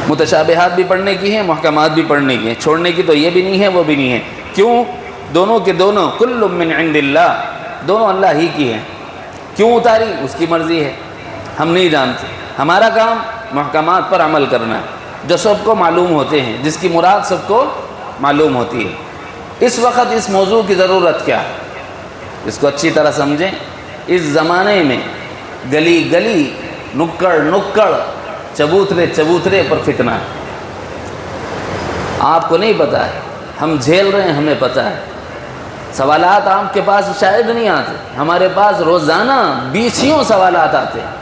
متشابہات بھی پڑھنے کی ہیں، محکمات بھی پڑھنے کی ہیں، چھوڑنے کی تو یہ بھی نہیں ہے وہ بھی نہیں ہے۔ کیوں؟ دونوں کے دونوں کل من عند اللہ، دونوں اللہ ہی کی ہیں۔ کیوں اتاری؟ اس کی مرضی ہے، ہم نہیں جانتے۔ ہمارا کام محکمات پر عمل کرنا ہے، جو سب کو معلوم ہوتے ہیں، جس کی مراد سب کو معلوم ہوتی ہے۔ اس وقت اس موضوع کی ضرورت کیا ہے؟ اس کو اچھی طرح سمجھیں۔ اس زمانے میں گلی گلی، نکڑ نکڑ، چبوترے چبوترے پر فتنہ ہے۔ آپ کو نہیں پتہ ہے، ہم جھیل رہے ہیں، ہمیں پتہ ہے۔ سوالات آپ کے پاس شاید نہیں آتے، ہمارے پاس روزانہ 20 سوالات آتے ہیں۔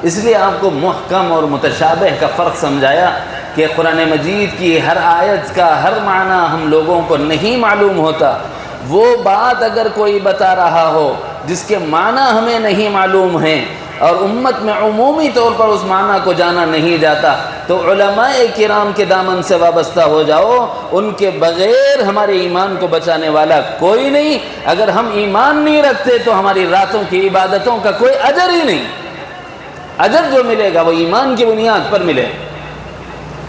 اس لیے آپ کو محکم اور متشابہ کا فرق سمجھایا کہ قرآن مجید کی ہر آیت کا ہر معنی ہم لوگوں کو نہیں معلوم ہوتا۔ وہ بات اگر کوئی بتا رہا ہو جس کے معنی ہمیں نہیں معلوم ہیں اور امت میں عمومی طور پر اس معنی کو جانا نہیں جاتا، تو علماء کرام کے دامن سے وابستہ ہو جاؤ، ان کے بغیر ہمارے ایمان کو بچانے والا کوئی نہیں۔ اگر ہم ایمان نہیں رکھتے تو ہماری راتوں کی عبادتوں کا کوئی اجر ہی نہیں۔ اجر جو ملے گا وہ ایمان کی بنیاد پر ملے۔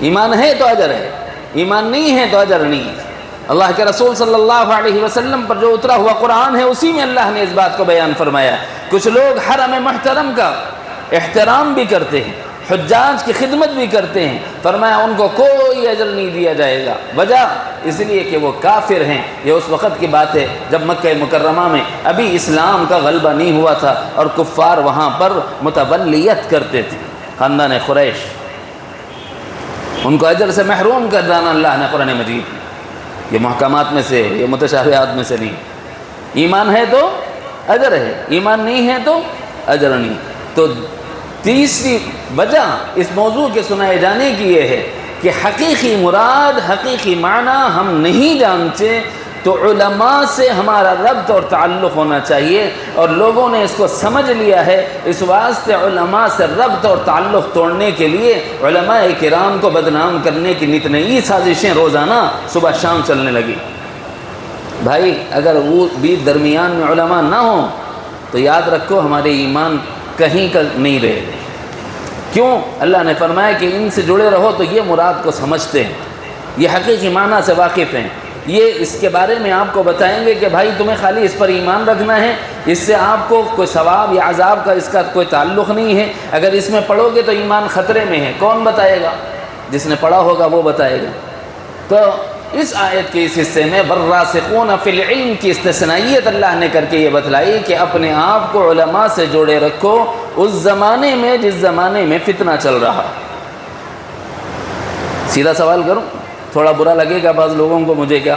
ایمان ہے تو اجر ہے، ایمان نہیں ہے تو اجر نہیں ہے۔ اللہ کے رسول صلی اللہ علیہ وسلم پر جو اترا ہوا قرآن ہے اسی میں اللہ نے اس بات کو بیان فرمایا۔ کچھ لوگ حرم محترم کا احترام بھی کرتے ہیں، حجاج کی خدمت بھی کرتے ہیں، فرمایا ان کو کوئی اجر نہیں دیا جائے گا۔ وجہ اس لیے کہ وہ کافر ہیں۔ یہ اس وقت کی بات ہے جب مکہ مکرمہ میں ابھی اسلام کا غلبہ نہیں ہوا تھا اور کفار وہاں پر متولیت کرتے تھے، خاندان قریش۔ ان کو اجر سے محروم کر دینا اللہ نے قرآن مجید میں۔ یہ محکمات میں سے، یہ متشابہات میں سے نہیں۔ ایمان ہے تو اجر ہے، ایمان نہیں ہے تو اجر نہیں۔ تو تیسری وجہ اس موضوع کے سنائے جانے کی یہ ہے کہ حقیقی مراد، حقیقی معنی ہم نہیں جانتے تو علماء سے ہمارا ربط اور تعلق ہونا چاہیے، اور لوگوں نے اس کو سمجھ لیا ہے، اس واسطے علماء سے ربط اور تعلق توڑنے کے لیے علماء کرام کو بدنام کرنے کی نت نئی سازشیں روزانہ صبح شام چلنے لگی۔ بھائی اگر وہ بھی درمیان میں علماء نہ ہوں تو یاد رکھو ہمارے ایمان کہیں کا نہیں رہے۔ کیوں؟ اللہ نے فرمایا کہ ان سے جڑے رہو تو یہ مراد کو سمجھتے ہیں، یہ حقیقی معنی سے واقف ہیں، یہ اس کے بارے میں آپ کو بتائیں گے کہ بھائی تمہیں خالی اس پر ایمان رکھنا ہے، اس سے آپ کو کوئی ثواب یا عذاب کا اس کا کوئی تعلق نہیں ہے، اگر اس میں پڑھو گے تو ایمان خطرے میں ہے۔ کون بتائے گا؟ جس نے پڑھا ہوگا وہ بتائے گا۔ تو اس آیت کے اس حصے میں والراسخون فی العلم کی استثنائیت اللہ نے کر کے یہ بتلائی کہ اپنے آپ کو علماء سے جوڑے رکھو اس زمانے میں جس زمانے میں فتنہ چل رہا۔ سیدھا سوال کروں، تھوڑا برا لگے گا بعض لوگوں کو، مجھے کیا؟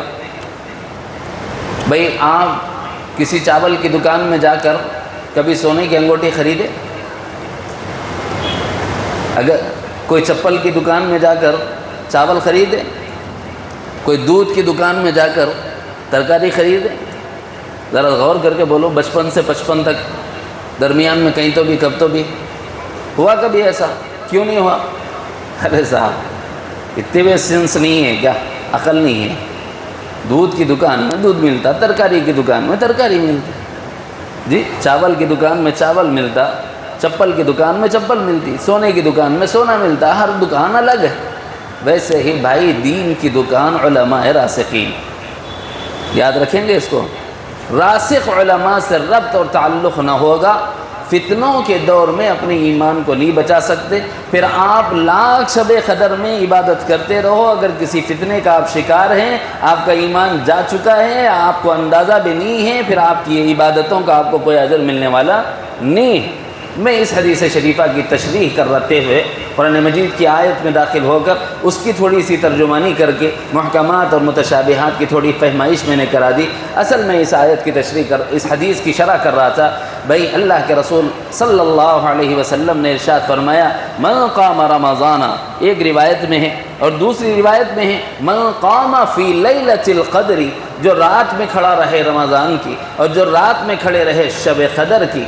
بھئی آپ کسی چاول کی دکان میں جا کر کبھی سونے کی انگوٹھی خریدے؟ اگر کوئی چپل کی دکان میں جا کر چاول خریدے، کوئی دودھ کی دکان میں جا کر ترکاری خریدے؟ ذرا غور کر کے بولو، بچپن سے 55 تک درمیان میں کہیں تو بھی کب تو بھی ہوا کبھی ایسا؟ کیوں نہیں ہوا؟ ارے صاحب اتنے بھی سینس نہیں ہے کیا؟ عقل نہیں ہے؟ دودھ کی دکان میں دودھ ملتا، ترکاری کی دکان میں ترکاری ملتی، جی چاول کی دکان میں چاول ملتا، چپل کی دکان میں چپل ملتی، سونے کی دکان میں سونا ملتا، ہر دکان الگ ہے۔ ویسے ہی بھائی دین کی دکان علماء راسخین، یاد رکھیں گے اس کو، راسخ علماء سے ربط اور تعلق نہ ہوگا، فتنوں کے دور میں اپنے ایمان کو نہیں بچا سکتے۔ پھر آپ لاکھ شب قدر میں عبادت کرتے رہو، اگر کسی فتنے کا آپ شکار ہیں، آپ کا ایمان جا چکا ہے، آپ کو اندازہ بھی نہیں ہے، پھر آپ کی یہ عبادتوں کا آپ کو کوئی اجر ملنے والا نہیں ہے۔ میں اس حدیث شریفہ کی تشریح کرتے ہوئے قرآن مجید کی آیت میں داخل ہو کر اس کی تھوڑی سی ترجمانی کر کے محکمات اور متشابہات کی تھوڑی فہمائش میں نے کرا دی۔ اصل میں اس آیت کی تشریح اس حدیث کی شرح کر رہا تھا۔ بھائی اللہ کے رسول صلی اللہ علیہ وسلم نے ارشاد فرمایا من قام رمضان، ایک روایت میں ہے، اور دوسری روایت میں ہے من قام فی لیلۃ القدر، جو رات میں کھڑا رہے رمضان کی اور جو رات میں کھڑے رہے شب قدر کی۔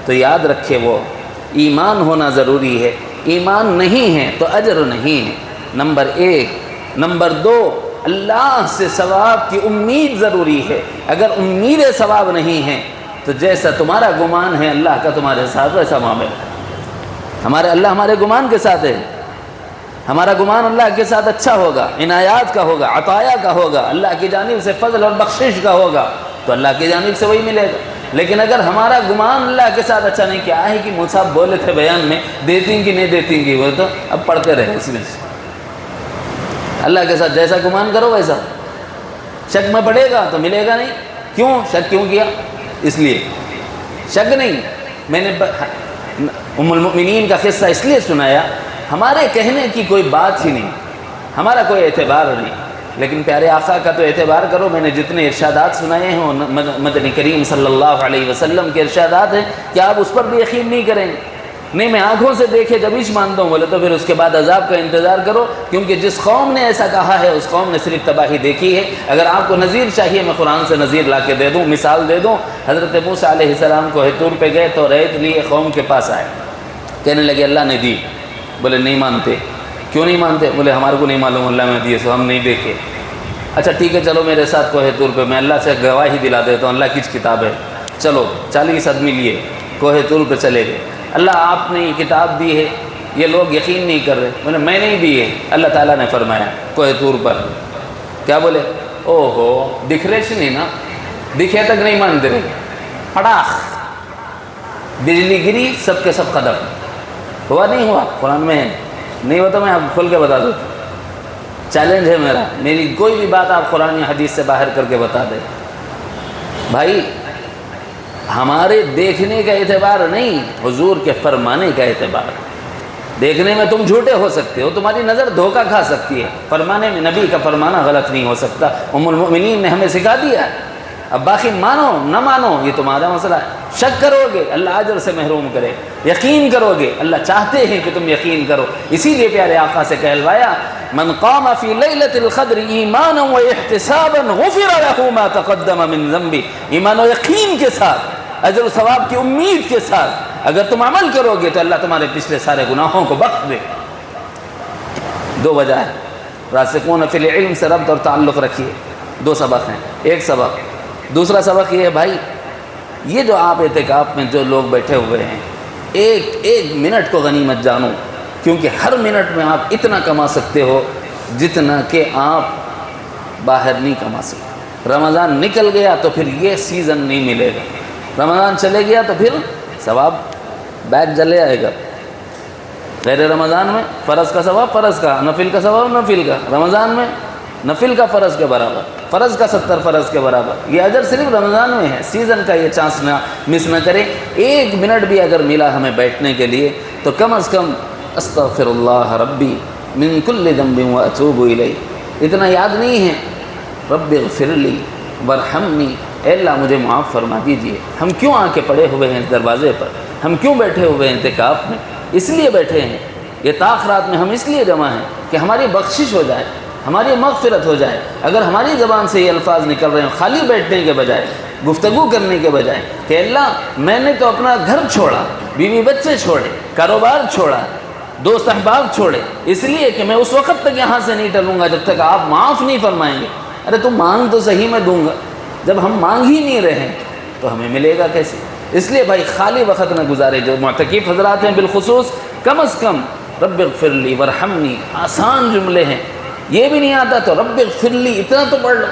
تو یاد رکھے وہ ایمان ہونا ضروری ہے، ایمان نہیں ہے تو اجر نہیں ہے، نمبر 1۔ نمبر 2، اللہ سے ثواب کی امید ضروری ہے۔ اگر امید ثواب نہیں ہے تو جیسا تمہارا گمان ہے اللہ کا تمہارے ساتھ ویسا معاملہ ہے۔ اللہ ہمارے گمان کے ساتھ ہے، ہمارا گمان اللہ کے ساتھ اچھا ہوگا، عنایات کا ہوگا، عطایا کا ہوگا، اللہ کی جانب سے فضل اور بخشش کا ہوگا، تو اللہ کی جانب سے وہی ملے گا۔ لیکن اگر ہمارا گمان اللہ کے ساتھ اچھا نہیں، کیا ہے کہ مصعب بولے تھے بیان میں دیتی کہ نہیں دیتی گی، وہ تو اب پڑھتے رہے، اس میں اللہ کے ساتھ جیسا گمان کرو ویسا، شک میں پڑے گا تو ملے گا نہیں۔ کیوں شک کیوں کیا؟ اس لیے شک نہیں، میں نے ام المؤمنین کا قصہ اس لیے سنایا، ہمارے کہنے کی کوئی بات ہی نہیں، ہمارا کوئی اعتبار نہیں، لیکن پیارے آقا کا تو اعتبار کرو۔ میں نے جتنے ارشادات سنائے ہیں مدنی کریم صلی اللہ علیہ وسلم کے ارشادات ہیں، کیا آپ اس پر بھی یقین نہیں کریں گے؟ نہیں میں آنکھوں سے دیکھے جب ہی مانتا ہوں، بولے تو پھر اس کے بعد عذاب کا انتظار کرو، کیونکہ جس قوم نے ایسا کہا ہے اس قوم نے صرف تباہی دیکھی ہے۔ اگر آپ کو نظیر چاہیے میں قرآن سے نظیر لا کے دے دوں، مثال دے دوں۔ حضرت موسیٰ علیہ السلام کو طور پہ گئے تو ریت لیے، قوم کے پاس آئے، کہنے لگے اللہ نے دی، بولے نہیں مانتے۔ کیوں نہیں مانتے؟ بولے ہمارے کو نہیں معلوم اللہ نے دیے، سو ہم نہیں دیکھے۔ اچھا ٹھیک ہے چلو میرے ساتھ کوہ طور پہ، میں اللہ سے گواہی دلا دیتا ہوں اللہ کی کتاب ہے۔ چلو 40 آدمی لیے کوہ طور پہ چلے گئے، اللہ آپ نے یہ کتاب دی ہے، یہ لوگ یقین نہیں کر رہے، بولے میں نہیں دی ہے۔ اللہ تعالیٰ نے فرمایا کوہ طور پر کیا بولے؟ او ہو دکھ رہے سے نہیں نا، دکھے تک نہیں مانتے، پڑاخ بجلی گری، سب کے سب ختم۔ ہوا نہیں ہوا؟ قرآن میں ہے، نہیں ہوتا میں آپ کھول کے بتا دیتا ہوں، چیلنج ہے میرا، میری کوئی بھی بات آپ قرآن یا حدیث سے باہر کر کے بتا دیں۔ بھائی ہمارے دیکھنے کا اعتبار نہیں، حضور کے فرمانے کا اعتبار۔ دیکھنے میں تم جھوٹے ہو سکتے ہو، تمہاری نظر دھوکہ کھا سکتی ہے، فرمانے میں نبی کا فرمانا غلط نہیں ہو سکتا۔ ام المؤمنین نے ہمیں سکھا دیا ہے، اب باقی مانو نہ مانو یہ تمہارا مسئلہ ہے۔ شک کرو گے اللہ اجر سے محروم کرے، یقین کرو گے اللہ چاہتے ہیں کہ تم یقین کرو۔ اسی لیے پیارے آقا سے کہلوایا من قام فی لیلۃ القدر ایمانا و احتسابا غفر له ما تقدم من ذنبه. ایمان و یقین کے ساتھ، اجر و ثواب کی امید کے ساتھ اگر تم عمل کرو گے تو اللہ تمہارے پچھلے سارے گناہوں کو بخش دے. دو وجہ ہے. راسخون فی العلم سے ربط اور تعلق رکھیے. دو سبق ہیں. ایک سبق، دوسرا سبق یہ ہے بھائی، یہ جو آپ اعتکاف میں جو لوگ بیٹھے ہوئے ہیں، ایک منٹ کو غنیمت جانو، کیونکہ ہر منٹ میں آپ اتنا کما سکتے ہو جتنا کہ آپ باہر نہیں کما سکتے. رمضان نکل گیا تو پھر یہ سیزن نہیں ملے گا. رمضان چلے گیا تو پھر ثواب بیگ چلے آئے گا. غیر رمضان میں فرض کا ثواب فرض کا، نفل کا ثواب نفل کا. رمضان میں نفل کا فرض کے برابر، فرض کا 70 فرض کے برابر. یہ اجر صرف رمضان میں ہے. سیزن کا یہ چانس نہ مس نہ کرے. ایک منٹ بھی اگر ملا ہمیں بیٹھنے کے لیے تو کم از کم استغفر اللہ ربی من کل ذنب واتوب الیہ، اتنا یاد نہیں ہے؟ رب اغفر لی وارحمنی، اے اللہ مجھے معاف فرما دیجئے. ہم کیوں آ کے پڑے ہوئے ہیں اس دروازے پر؟ ہم کیوں بیٹھے ہوئے ہیں اعتکاف میں؟ اس لیے بیٹھے ہیں. یہ تاخرات میں ہم اس لیے جمع ہیں کہ ہماری بخشش ہو جائے، ہماری مغفرت ہو جائے. اگر ہماری زبان سے یہ الفاظ نکل رہے ہیں خالی بیٹھنے کے بجائے، گفتگو کرنے کے بجائے کہ اللہ میں نے تو اپنا گھر چھوڑا، بیوی بچے چھوڑے، کاروبار چھوڑا، دوست احباب چھوڑے، اس لیے کہ میں اس وقت تک یہاں سے نہیں ٹلوں گا جب تک آپ معاف نہیں فرمائیں گے. ارے تم مانگ تو صحیح میں دوں گا. جب ہم مانگ ہی نہیں رہے تو ہمیں ملے گا کیسے؟ اس لیے بھائی خالی وقت نہ گزارے. جو معتکف حضرات ہیں بالخصوص کم از کم رب اغفر لی وارحمنی، آسان جملے ہیں. یہ بھی نہیں آتا تو رب اغفر لی اتنا تو پڑھ لو.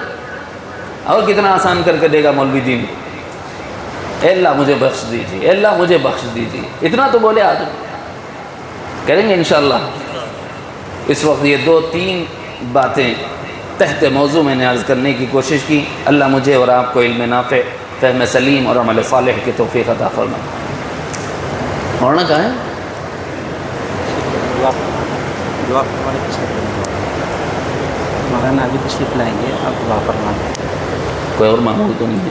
اور کتنا آسان کر کے دے گا مولوی دین. اے اللہ مجھے بخش دیجیے، اے اللہ مجھے بخش دیجیے، اتنا تو بولے آدمی. کریں گے انشاءاللہ. اس وقت یہ 2-3 باتیں تحت موضوع میں نے عرض کرنے کی کوشش کی. اللہ مجھے اور آپ کو علم نافع، فہم سلیم اور عمل صالح کی توفیق عطا فرمائے. مولانا کہاں ہے؟ مولانا ابھی تشریف لائیں گے، آپ دعا فرمائیں. کوئی اور معمول تو نہیں ہے؟